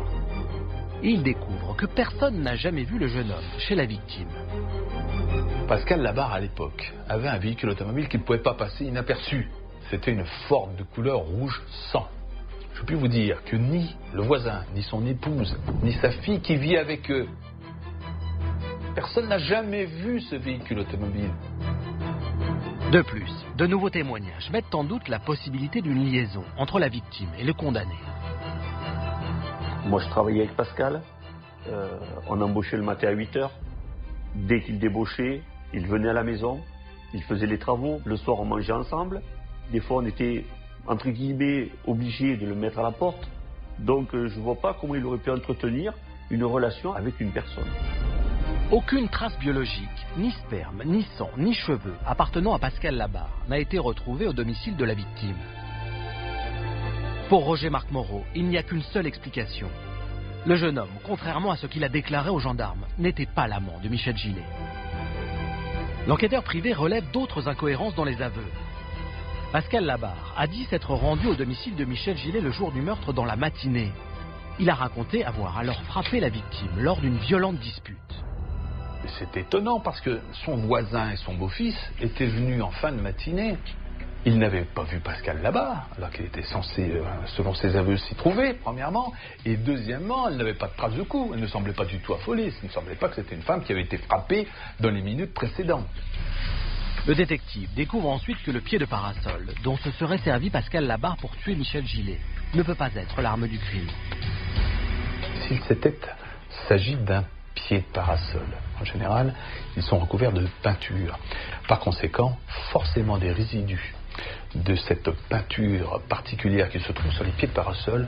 Et il découvre que personne n'a jamais vu le jeune homme chez la victime. Pascal Labarre, à l'époque, avait un véhicule automobile qui ne pouvait pas passer inaperçu. C'était une Ford de couleur rouge sang. Je puis vous dire que ni le voisin, ni son épouse, ni sa fille qui vit avec eux, personne n'a jamais vu ce véhicule automobile. De plus, de nouveaux témoignages mettent en doute la possibilité d'une liaison entre la victime et le condamné. Moi, je travaillais avec Pascal. On embauchait le matin à 8h. Dès qu'il débauchait, il venait à la maison. Il faisait les travaux. Le soir, on mangeait ensemble. Des fois, on était, entre guillemets, obligé de le mettre à la porte. Donc, je ne vois pas comment il aurait pu entretenir une relation avec une personne. Aucune trace biologique, ni sperme, ni sang, ni cheveux appartenant à Pascal Labarre n'a été retrouvée au domicile de la victime. Pour Roger Marc Moreau, il n'y a qu'une seule explication. Le jeune homme, contrairement à ce qu'il a déclaré aux gendarmes, n'était pas l'amant de Michel Gillet. L'enquêteur privé relève d'autres incohérences dans les aveux. Pascal Labarre a dit s'être rendu au domicile de Michel Gillet le jour du meurtre dans la matinée. Il a raconté avoir alors frappé la victime lors d'une violente dispute. C'est étonnant parce que son voisin et son beau-fils étaient venus en fin de matinée. Ils n'avaient pas vu Pascal Labarre, alors qu'il était censé, selon ses aveux, s'y trouver, premièrement. Et deuxièmement, elle n'avait pas de trace de coup. Elle ne semblait pas du tout affolée. Il ne semblait pas que c'était une femme qui avait été frappée dans les minutes précédentes. Le détective découvre ensuite que le pied de parasol, dont se serait servi Pascal Labarre pour tuer Michel Gillet, ne peut pas être l'arme du crime. S'il s'agit d'un pied de parasol, en général, ils sont recouverts de peinture. Par conséquent, forcément des résidus de cette peinture particulière qui se trouve sur les pieds de parasol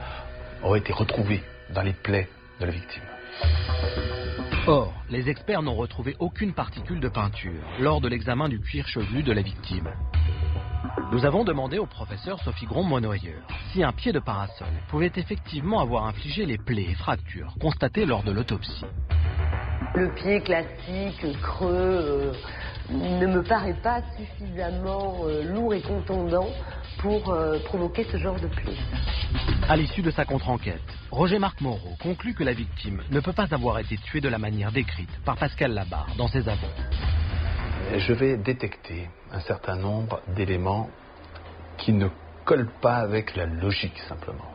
auraient été retrouvés dans les plaies de la victime. Or, les experts n'ont retrouvé aucune particule de peinture lors de l'examen du cuir chevelu de la victime. Nous avons demandé au professeur Sophie Grom-Monnoyeur si un pied de parasol pouvait effectivement avoir infligé les plaies et fractures constatées lors de l'autopsie. Le pied classique, creux, ne me paraît pas suffisamment lourd et contondant pour provoquer ce genre de plaie. À l'issue de sa contre-enquête, Roger Marc Moreau conclut que la victime ne peut pas avoir été tuée de la manière décrite par Pascal Labarre dans ses aveux. Je vais détecter un certain nombre d'éléments qui ne collent pas avec la logique simplement.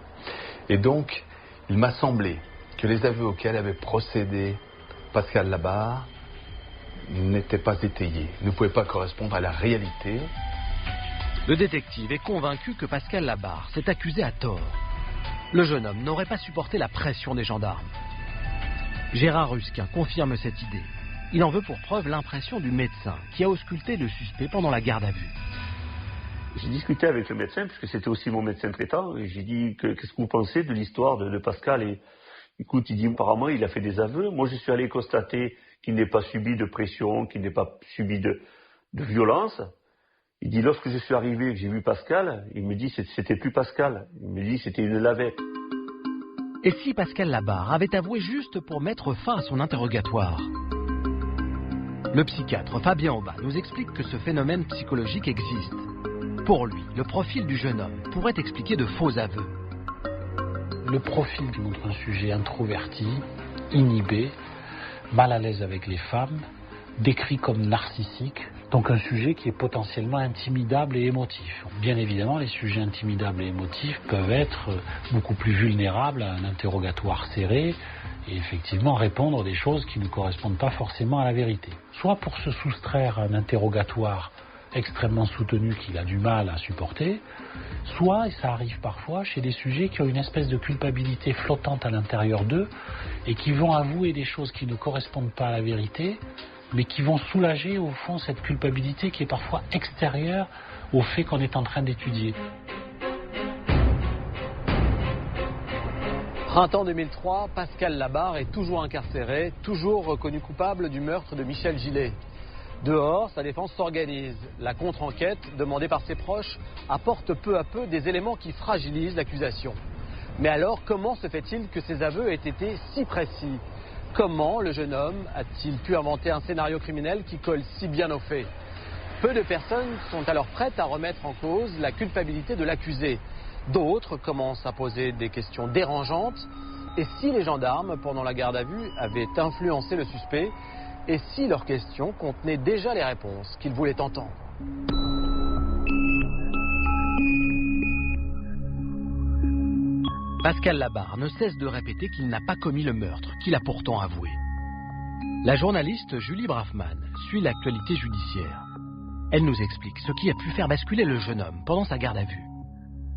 Et donc, il m'a semblé que les aveux auxquels avait procédé Pascal Labarre n'étaient pas étayés, ne pouvaient pas correspondre à la réalité. Le détective est convaincu que Pascal Labarre s'est accusé à tort. Le jeune homme n'aurait pas supporté la pression des gendarmes. Gérard Rusquin confirme cette idée. Il en veut pour preuve l'impression du médecin qui a ausculté le suspect pendant la garde à vue. J'ai discuté avec le médecin, puisque c'était aussi mon médecin traitant, et j'ai dit qu'est-ce que vous pensez de l'histoire de Pascal. Et écoute, il dit apparemment il a fait des aveux. Moi je suis allé constater qu'il n'ait pas subi de pression, qu'il n'ait pas subi de violence. Il dit lorsque je suis arrivé et que j'ai vu Pascal, il me dit c'était plus Pascal. Il me dit c'était une lavette. Et si Pascal Labarre avait avoué juste pour mettre fin à son interrogatoire? Le psychiatre Fabien Aubat nous explique que ce phénomène psychologique existe. Pour lui, le profil du jeune homme pourrait expliquer de faux aveux. Le profil montre un sujet introverti, inhibé, mal à l'aise avec les femmes, décrit comme narcissique, donc un sujet qui est potentiellement intimidable et émotif. Bien évidemment, les sujets intimidables et émotifs peuvent être beaucoup plus vulnérables à un interrogatoire serré et effectivement répondre des choses qui ne correspondent pas forcément à la vérité. Soit pour se soustraire à un interrogatoire extrêmement soutenu qu'il a du mal à supporter, soit, et ça arrive parfois, chez des sujets qui ont une espèce de culpabilité flottante à l'intérieur d'eux et qui vont avouer des choses qui ne correspondent pas à la vérité, mais qui vont soulager au fond cette culpabilité qui est parfois extérieure au fait qu'on est en train d'étudier. Printemps 2003, Pascal Labarre est toujours incarcéré, toujours reconnu coupable du meurtre de Michel Gillet. Dehors, sa défense s'organise. La contre-enquête, demandée par ses proches, apporte peu à peu des éléments qui fragilisent l'accusation. Mais alors, comment se fait-il que ces aveux aient été si précis? Comment le jeune homme a-t-il pu inventer un scénario criminel qui colle si bien aux faits? Peu de personnes sont alors prêtes à remettre en cause la culpabilité de l'accusé. D'autres commencent à poser des questions dérangeantes. Et si les gendarmes, pendant la garde à vue, avaient influencé le suspect? Et si leurs questions contenaient déjà les réponses qu'ils voulaient entendre? Pascal Labarre ne cesse de répéter qu'il n'a pas commis le meurtre, qu'il a pourtant avoué. La journaliste Julie Braffman suit l'actualité judiciaire. Elle nous explique ce qui a pu faire basculer le jeune homme pendant sa garde à vue.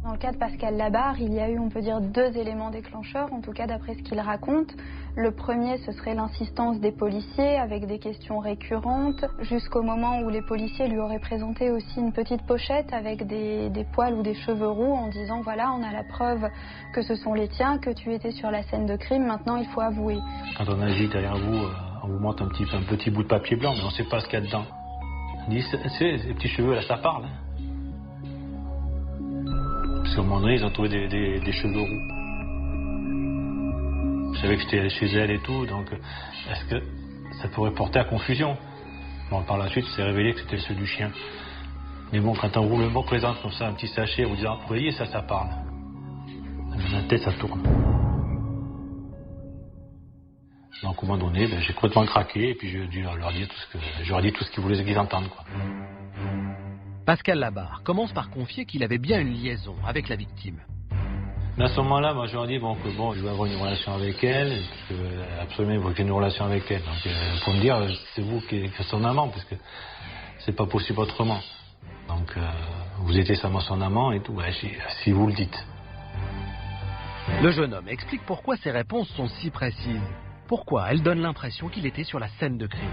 Dans le cas de Pascal Labarre, il y a eu, on peut dire, 2 éléments déclencheurs, en tout cas d'après ce qu'il raconte. Le premier, ce serait l'insistance des policiers avec des questions récurrentes, jusqu'au moment où les policiers lui auraient présenté aussi une petite pochette avec des poils ou des cheveux roux en disant « Voilà, on a la preuve que ce sont les tiens, que tu étais sur la scène de crime, maintenant il faut avouer. » Quand on agit derrière vous, on vous montre un petit bout de papier blanc, mais on ne sait pas ce qu'il y a dedans. On dit « ces petits cheveux là, ça parle. » Parce qu'à un moment donné, ils ont trouvé des cheveux roux. Je savais que j'étais allé chez elle et tout, donc est-ce que ça pourrait porter à confusion? Bon, par la suite, c'est révélé que c'était ceux du chien. Mais bon, quand on vous présente comme ça un petit sachet, vous disant, vous voyez, ça parle. Dans la tête, ça tourne. Donc, à un moment donné, j'ai complètement craqué, et puis j'ai dû leur dire tout ce qu'ils voulaient qu'ils entendent, quoi. Pascal Labarre commence par confier qu'il avait bien une liaison avec la victime. Mais à ce moment-là, moi je leur dis je vais avoir une relation avec elle, parce que absolument il faut que j'ai une relation avec elle. Donc pour me dire, c'est vous qui êtes son amant, parce que c'est pas possible autrement. Donc vous étiez seulement son amant et tout, si vous le dites. Le jeune homme explique pourquoi ses réponses sont si précises. Pourquoi elles donnent l'impression qu'il était sur la scène de crime.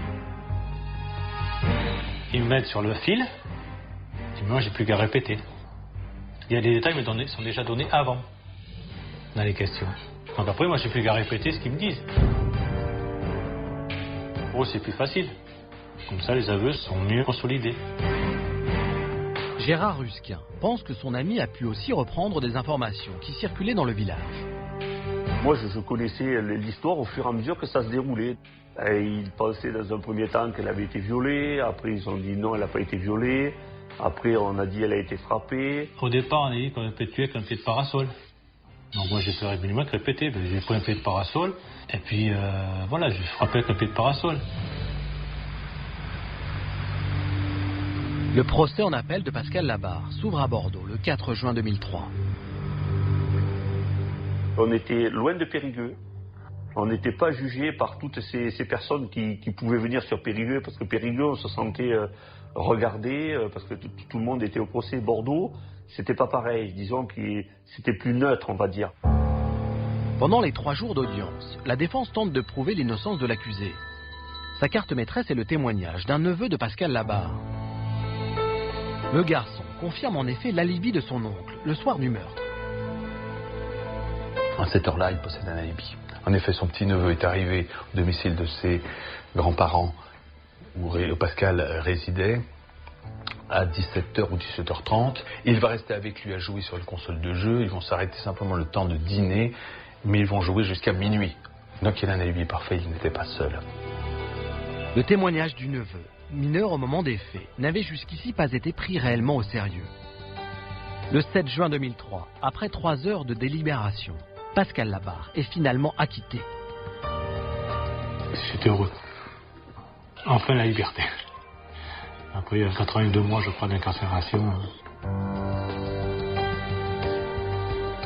Ils me mettent sur le fil. Et moi, j'ai plus qu'à répéter. Il y a des détails qui me sont déjà donnés avant, dans les questions. Donc après, moi, j'ai plus qu'à répéter ce qu'ils me disent. Oh, c'est plus facile. Comme ça, les aveux sont mieux consolidés. Gérard Rusquin pense que son ami a pu aussi reprendre des informations qui circulaient dans le village. Moi, je connaissais l'histoire au fur et à mesure que ça se déroulait. Et ils pensaient dans un premier temps qu'elle avait été violée. Après, ils ont dit non, elle n'a pas été violée. Après, on a dit qu'elle a été frappée. Au départ, on a dit qu'on avait tué avec un pied de parasol. Donc moi, j'ai fait régulièrement répéter. J'ai pris un pied de parasol. Et puis, voilà, j'ai frappé avec un pied de parasol. Le procès en appel de Pascal Labarre s'ouvre à Bordeaux le 4 juin 2003. On était loin de Périgueux. On n'était pas jugé par toutes ces personnes qui pouvaient venir sur Périgueux, parce que Périgueux, on se sentait regardé, parce que tout le monde était au procès. Bordeaux, c'était pas pareil. Disons que c'était plus neutre, on va dire. Pendant les 3 jours d'audience, la défense tente de prouver l'innocence de l'accusé. Sa carte maîtresse est le témoignage d'un neveu de Pascal Labarre. Le garçon confirme en effet l'alibi de son oncle, le soir du meurtre. À cette heure-là, il possède un alibi. En effet, son petit-neveu est arrivé au domicile de ses grands-parents où Pascal résidait à 17h ou 17h30. Il va rester avec lui à jouer sur une console de jeu. Ils vont s'arrêter simplement le temps de dîner, mais ils vont jouer jusqu'à minuit. Donc il a un alibi parfait, il n'était pas seul. Le témoignage du neveu, mineur au moment des faits, n'avait jusqu'ici pas été pris réellement au sérieux. Le 7 juin 2003, après 3 heures de délibération, Pascal Labarre est finalement acquitté. J'étais heureux. Enfin la liberté. Après 82 mois, je crois, d'incarcération.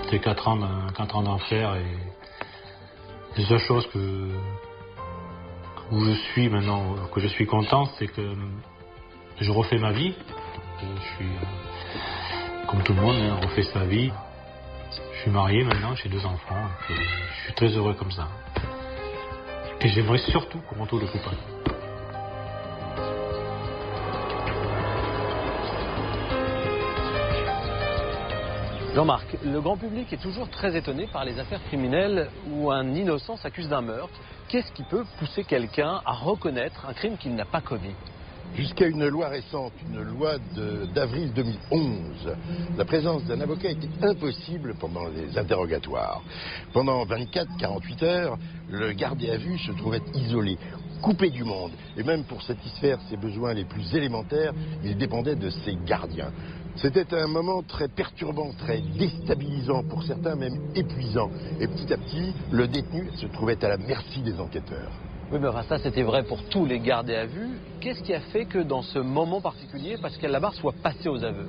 C'était 4 ans d'enfer et la seule chose où je suis maintenant, que je suis content, c'est que je refais ma vie. Je suis comme tout le monde, on refait sa vie. Je suis marié maintenant, j'ai 2 enfants. Et je suis très heureux comme ça. Et j'aimerais surtout qu'on retrouve le coupable. Jean-Marc, le grand public est toujours très étonné par les affaires criminelles où un innocent s'accuse d'un meurtre. Qu'est-ce qui peut pousser quelqu'un à reconnaître un crime qu'il n'a pas commis? Jusqu'à une loi récente, une loi d'avril 2011, la présence d'un avocat était impossible pendant les interrogatoires. Pendant 24-48 heures, le gardé à vue se trouvait isolé, coupé du monde. Et même pour satisfaire ses besoins les plus élémentaires, il dépendait de ses gardiens. C'était un moment très perturbant, très déstabilisant, pour certains même épuisant. Et petit à petit, le détenu se trouvait à la merci des enquêteurs. Oui, mais ça c'était vrai pour tous les gardés à vue. Qu'est-ce qui a fait que dans ce moment particulier, Pascal Labarre soit passé aux aveux?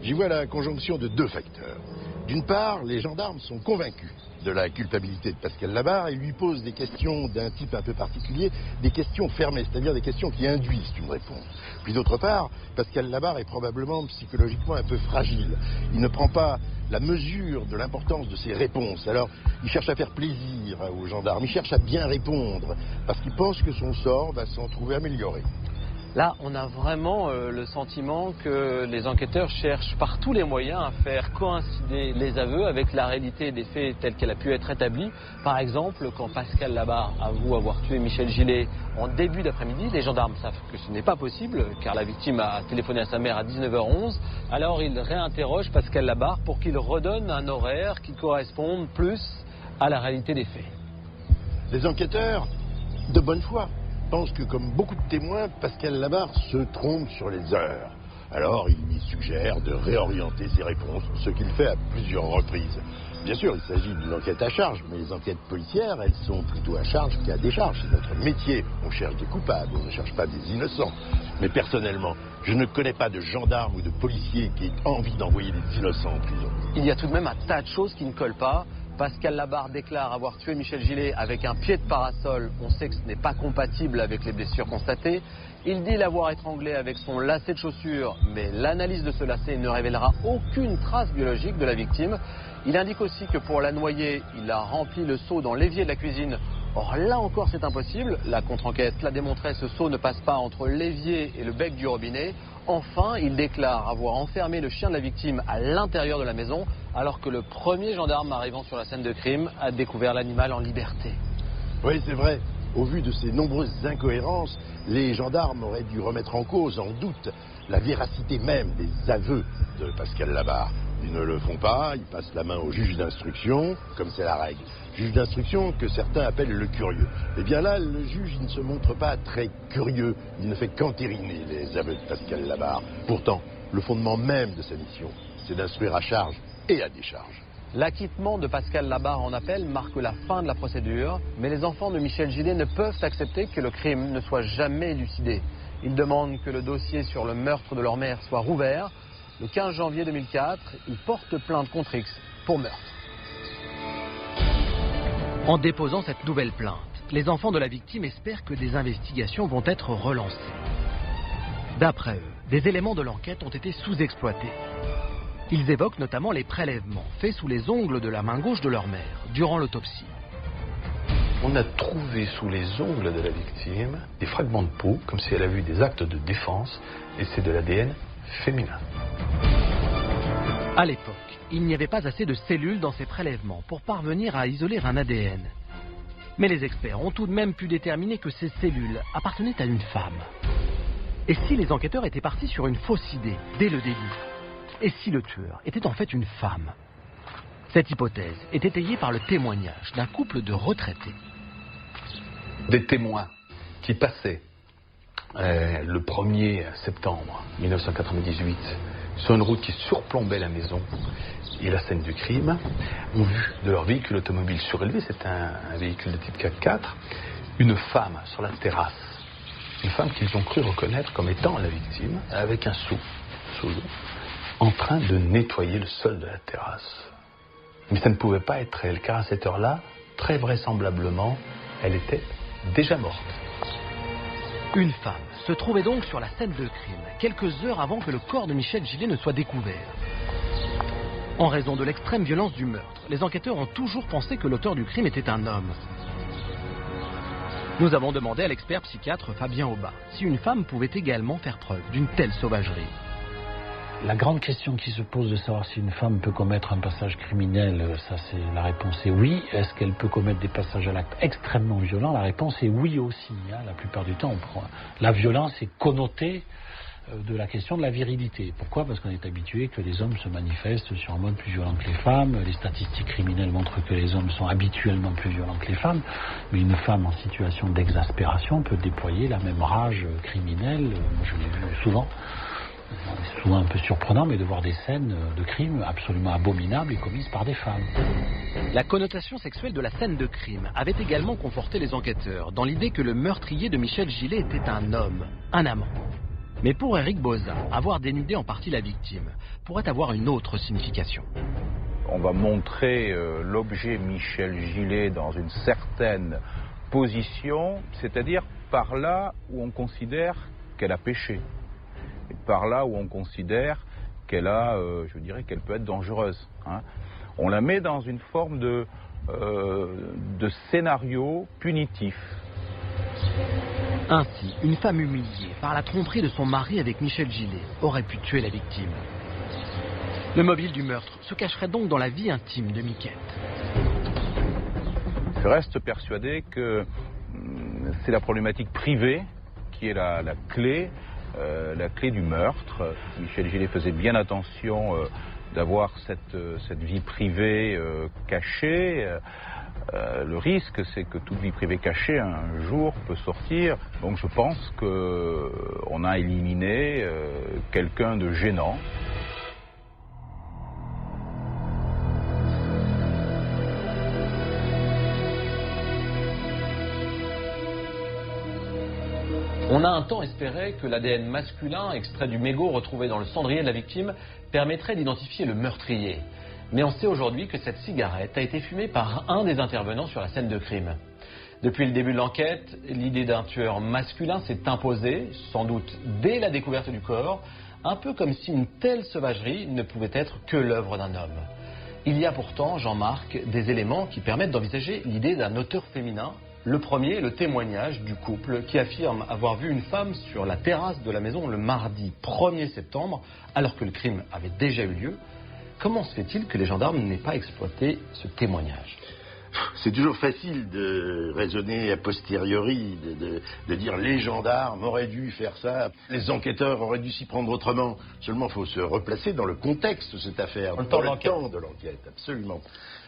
J'y vois la conjonction de deux facteurs. D'une part, les gendarmes sont convaincus de la culpabilité de Pascal Labarre et lui posent des questions d'un type un peu particulier, des questions fermées, c'est-à-dire des questions qui induisent une réponse. Puis d'autre part, Pascal Labarre est probablement psychologiquement un peu fragile. Il ne prend pas la mesure de l'importance de ses réponses. Alors, il cherche à faire plaisir aux gendarmes, il cherche à bien répondre, parce qu'il pense que son sort va s'en trouver amélioré. Là, on a vraiment le sentiment que les enquêteurs cherchent par tous les moyens à faire coïncider les aveux avec la réalité des faits telle qu'elle a pu être établie. Par exemple, quand Pascal Labarre avoue avoir tué Michel Gillet en début d'après-midi, les gendarmes savent que ce n'est pas possible car la victime a téléphoné à sa mère à 19h11. Alors ils réinterrogent Pascal Labarre pour qu'il redonne un horaire qui corresponde plus à la réalité des faits. Les enquêteurs, de bonne foi, pense que, comme beaucoup de témoins, Pascal Labarre se trompe sur les heures. Alors, il lui suggère de réorienter ses réponses, ce qu'il fait à plusieurs reprises. Bien sûr, il s'agit d'une enquête à charge, mais les enquêtes policières, elles sont plutôt à charge qu'à décharge. C'est notre métier. On cherche des coupables, on ne cherche pas des innocents. Mais personnellement, je ne connais pas de gendarme ou de policier qui ait envie d'envoyer des innocents en prison. Il y a tout de même un tas de choses qui ne collent pas. Pascal Labarre déclare avoir tué Michel Gillet avec un pied de parasol. On sait que ce n'est pas compatible avec les blessures constatées. Il dit l'avoir étranglé avec son lacet de chaussure, mais l'analyse de ce lacet ne révélera aucune trace biologique de la victime. Il indique aussi que pour la noyer, il a rempli le seau dans l'évier de la cuisine. Or là encore c'est impossible, la contre-enquête l'a démontré, ce seau ne passe pas entre l'évier et le bec du robinet. Enfin, il déclare avoir enfermé le chien de la victime à l'intérieur de la maison, alors que le premier gendarme arrivant sur la scène de crime a découvert l'animal en liberté. Oui, c'est vrai. Au vu de ces nombreuses incohérences, les gendarmes auraient dû remettre en cause, en doute, la véracité même des aveux de Pascal Labarre. Ils ne le font pas, ils passent la main au juge d'instruction, comme c'est la règle. Juge d'instruction que certains appellent le curieux. Eh bien là, le juge, il ne se montre pas très curieux, il ne fait qu'entériner les aveux de Pascal Labarre. Pourtant, le fondement même de sa mission, c'est d'instruire à charge et à décharge. L'acquittement de Pascal Labarre en appel marque la fin de la procédure, mais les enfants de Michel Gillet ne peuvent accepter que le crime ne soit jamais élucidé. Ils demandent que le dossier sur le meurtre de leur mère soit rouvert. Le 15 janvier 2004, ils portent plainte contre X pour meurtre. En déposant cette nouvelle plainte, les enfants de la victime espèrent que des investigations vont être relancées. D'après eux, des éléments de l'enquête ont été sous-exploités. Ils évoquent notamment les prélèvements faits sous les ongles de la main gauche de leur mère durant l'autopsie. On a trouvé sous les ongles de la victime des fragments de peau, comme si elle avait eu des actes de défense, et c'est de l'ADN féminin. À l'époque, il n'y avait pas assez de cellules dans ces prélèvements pour parvenir à isoler un ADN. Mais les experts ont tout de même pu déterminer que ces cellules appartenaient à une femme. Et si les enquêteurs étaient partis sur une fausse idée dès le début? Et si le tueur était en fait une femme? Cette hypothèse est étayée par le témoignage d'un couple de retraités. Des témoins qui passaient le 1er septembre 1998 sur une route qui surplombait la maison et la scène du crime, ont vu de leur véhicule automobile surélevé, c'est un véhicule de type 4x4, une femme sur la terrasse. Une femme qu'ils ont cru reconnaître comme étant la victime, avec un seau sous l'eau, en train de nettoyer le sol de la terrasse. Mais ça ne pouvait pas être elle, car à cette heure-là, très vraisemblablement, elle était déjà morte. Une femme se trouvait donc sur la scène de crime, quelques heures avant que le corps de Michel Gillet ne soit découvert. En raison de l'extrême violence du meurtre, les enquêteurs ont toujours pensé que l'auteur du crime était un homme. Nous avons demandé à l'expert psychiatre Fabien Aubin si une femme pouvait également faire preuve d'une telle sauvagerie. La grande question qui se pose de savoir si une femme peut commettre un passage criminel, ça c'est la réponse est oui. Est-ce qu'elle peut commettre des passages à l'acte extrêmement violents? La réponse est oui aussi. La plupart du temps, la violence est connotée de la question de la virilité. Pourquoi? Parce qu'on est habitué que les hommes se manifestent sur un mode plus violent que les femmes. Les statistiques criminelles montrent que les hommes sont habituellement plus violents que les femmes. Mais une femme en situation d'exaspération peut déployer la même rage criminelle. Moi, je l'ai vu souvent. C'est souvent un peu surprenant, mais de voir des scènes de crimes absolument abominables et commises par des femmes. La connotation sexuelle de la scène de crime avait également conforté les enquêteurs dans l'idée que le meurtrier de Michel Gillet était un homme, un amant. Mais pour Éric Bozat, avoir dénudé en partie la victime pourrait avoir une autre signification. On va montrer l'objet Michel Gillet dans une certaine position, c'est-à-dire par là où on considère qu'elle a péché. Et par là où on considère qu'elle a, je dirais qu'elle peut être dangereuse. On la met dans une forme de scénario punitif. Ainsi, une femme humiliée par la tromperie de son mari avec Michel Gillet aurait pu tuer la victime. Le mobile du meurtre se cacherait donc dans la vie intime de Miquette. Je reste persuadé que c'est la problématique privée qui est la clé du meurtre. Michel Gillet faisait bien attention d'avoir cette vie privée cachée. Le risque, c'est que toute vie privée cachée, un jour, peut sortir. Donc je pense qu'on a éliminé quelqu'un de gênant. On a un temps espéré que l'ADN masculin, extrait du mégot retrouvé dans le cendrier de la victime, permettrait d'identifier le meurtrier. Mais on sait aujourd'hui que cette cigarette a été fumée par un des intervenants sur la scène de crime. Depuis le début de l'enquête, l'idée d'un tueur masculin s'est imposée, sans doute dès la découverte du corps, un peu comme si une telle sauvagerie ne pouvait être que l'œuvre d'un homme. Il y a pourtant, Jean-Marc, des éléments qui permettent d'envisager l'idée d'un auteur féminin. Le premier, le témoignage du couple qui affirme avoir vu une femme sur la terrasse de la maison le mardi 1er septembre, alors que le crime avait déjà eu lieu. Comment se fait-il que les gendarmes n'aient pas exploité ce témoignage ? C'est toujours facile de raisonner a posteriori, de dire les gendarmes auraient dû faire ça, les enquêteurs auraient dû s'y prendre autrement. Seulement, il faut se replacer dans le contexte de cette affaire, dans le temps de l'enquête, absolument.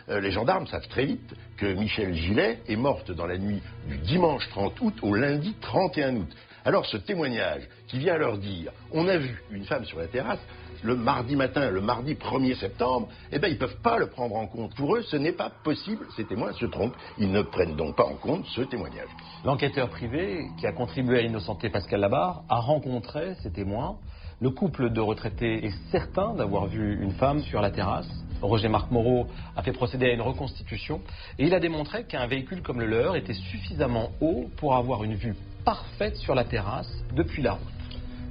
Les gendarmes savent très vite que Michel Gillet est morte dans la nuit du dimanche 30 août au lundi 31 août. Alors ce témoignage qui vient leur dire « on a vu une femme sur la terrasse », le mardi matin, le mardi 1er septembre, eh bien, ils ne peuvent pas le prendre en compte. Pour eux, ce n'est pas possible. Ces témoins se trompent. Ils ne prennent donc pas en compte ce témoignage. L'enquêteur privé, qui a contribué à innocenter Pascal Labarre, a rencontré ces témoins. Le couple de retraités est certain d'avoir vu une femme sur la terrasse. Roger-Marc Moreau a fait procéder à une reconstitution et il a démontré qu'un véhicule comme le leur était suffisamment haut pour avoir une vue parfaite sur la terrasse depuis la route.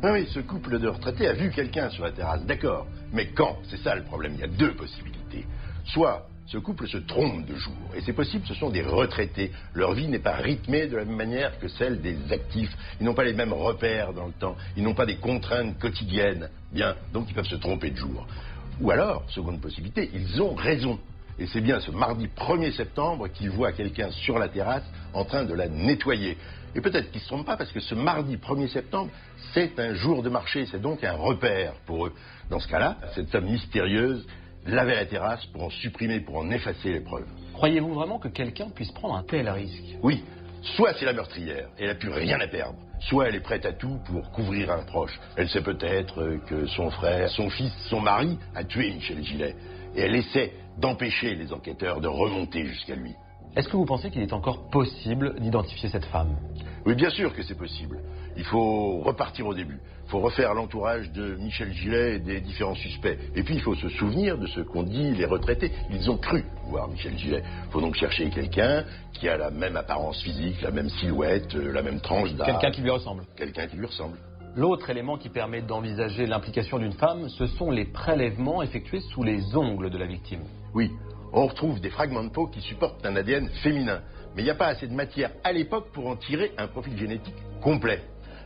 Ah oui, ce couple de retraités a vu quelqu'un sur la terrasse, d'accord. Mais quand? C'est ça le problème. Il y a deux possibilités. Soit ce couple se trompe de jour, et c'est possible, ce sont des retraités. Leur vie n'est pas rythmée de la même manière que celle des actifs. Ils n'ont pas les mêmes repères dans le temps. Ils n'ont pas des contraintes quotidiennes. Bien, donc ils peuvent se tromper de jour. Ou alors, seconde possibilité, ils ont raison. Et c'est bien ce mardi 1er septembre qu'ils voient quelqu'un sur la terrasse en train de la nettoyer. Et peut-être qu'ils ne se trompent pas parce que ce mardi 1er septembre, c'est un jour de marché, c'est donc un repère pour eux. Dans ce cas-là, cette femme mystérieuse lavait la terrasse pour en supprimer, pour en effacer les preuves. Croyez-vous vraiment que quelqu'un puisse prendre un tel risque? Oui, soit c'est la meurtrière, et elle n'a plus rien à perdre, soit elle est prête à tout pour couvrir un proche. Elle sait peut-être que son frère, son fils, son mari a tué Michel Gillet, et elle essaie d'empêcher les enquêteurs de remonter jusqu'à lui. Est-ce que vous pensez qu'il est encore possible d'identifier cette femme? Oui, bien sûr que c'est possible. Il faut repartir au début. Il faut refaire l'entourage de Michel Gillet et des différents suspects. Et puis il faut se souvenir de ce qu'ont dit les retraités. Ils ont cru voir Michel Gillet. Il faut donc chercher quelqu'un qui a la même apparence physique, la même silhouette, la même tranche d'âge. Quelqu'un qui lui ressemble. Quelqu'un qui lui ressemble. L'autre élément qui permet d'envisager l'implication d'une femme, ce sont les prélèvements effectués sous les ongles de la victime. Oui, on retrouve des fragments de peau qui supportent un ADN féminin. Mais il n'y a pas assez de matière à l'époque pour en tirer un profil génétique complet.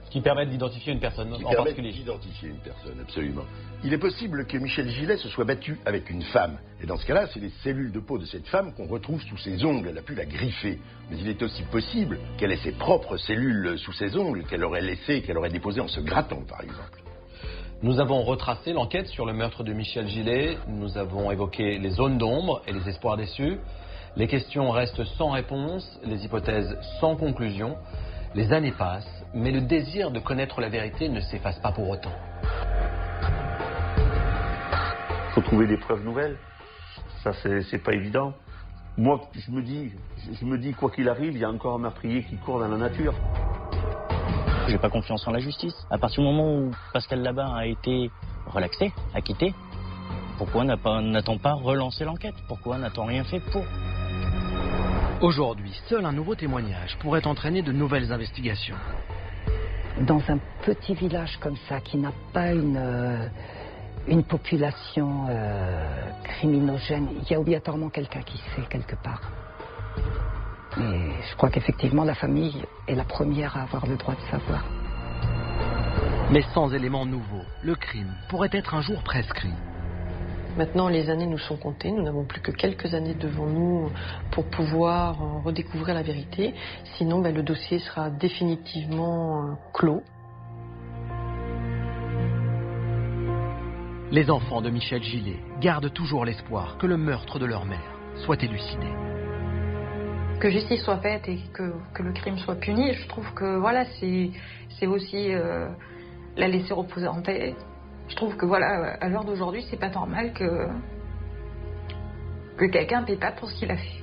Qui permettent d'identifier une personne en particulier. D'identifier une personne, absolument. Il est possible que Michel Gillet se soit battu avec une femme. Et dans ce cas-là, c'est les cellules de peau de cette femme qu'on retrouve sous ses ongles. Elle a pu la griffer. Mais il est aussi possible qu'elle ait ses propres cellules sous ses ongles, qu'elle aurait laissées, qu'elle aurait déposées en se grattant, par exemple. Nous avons retracé l'enquête sur le meurtre de Michel Gillet. Nous avons évoqué les zones d'ombre et les espoirs déçus. Les questions restent sans réponse, les hypothèses sans conclusion. Les années passent, mais le désir de connaître la vérité ne s'efface pas pour autant. Il faut trouver des preuves nouvelles. Ça, c'est pas évident. Moi, je me dis, quoi qu'il arrive, il y a encore un meurtrier qui court dans la nature. J'ai pas confiance en la justice. À partir du moment où Pascal Labarre a été relaxé, acquitté, pourquoi n'a-t-on pas relancé l'enquête? Pourquoi n'a-t-on rien fait pour? Aujourd'hui, seul un nouveau témoignage pourrait entraîner de nouvelles investigations. Dans un petit village comme ça, qui n'a pas une population criminogène, il y a obligatoirement quelqu'un qui sait quelque part. Et je crois qu'effectivement, la famille est la première à avoir le droit de savoir. Mais sans éléments nouveaux, le crime pourrait être un jour prescrit. Maintenant, les années nous sont comptées. Nous n'avons plus que quelques années devant nous pour pouvoir redécouvrir la vérité. Sinon, le dossier sera définitivement clos. Les enfants de Michel Gillet gardent toujours l'espoir que le meurtre de leur mère soit élucidé. Que justice soit faite et que le crime soit puni, je trouve que voilà, c'est aussi la laisser reposer en paix. Je trouve que voilà, à l'heure d'aujourd'hui, c'est pas normal que quelqu'un paie pas pour ce qu'il a fait.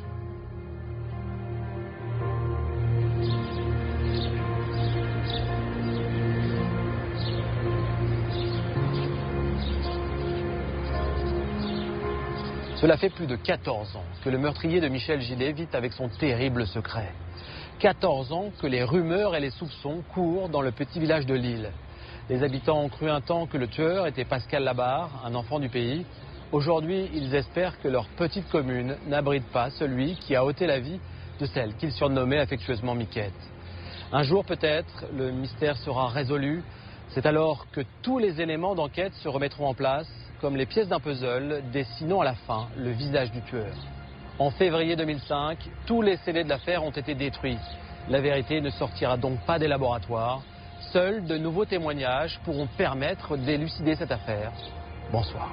Cela fait plus de 14 ans que le meurtrier de Michel Gillet vit avec son terrible secret. 14 ans que les rumeurs et les soupçons courent dans le petit village de Lille. Les habitants ont cru un temps que le tueur était Pascal Labarre, un enfant du pays. Aujourd'hui, ils espèrent que leur petite commune n'abrite pas celui qui a ôté la vie de celle qu'ils surnommaient affectueusement Miquette. Un jour peut-être, le mystère sera résolu. C'est alors que tous les éléments d'enquête se remettront en place, comme les pièces d'un puzzle, dessinant à la fin le visage du tueur. En février 2005, tous les scellés de l'affaire ont été détruits. La vérité ne sortira donc pas des laboratoires. Seuls de nouveaux témoignages pourront permettre d'élucider cette affaire. Bonsoir.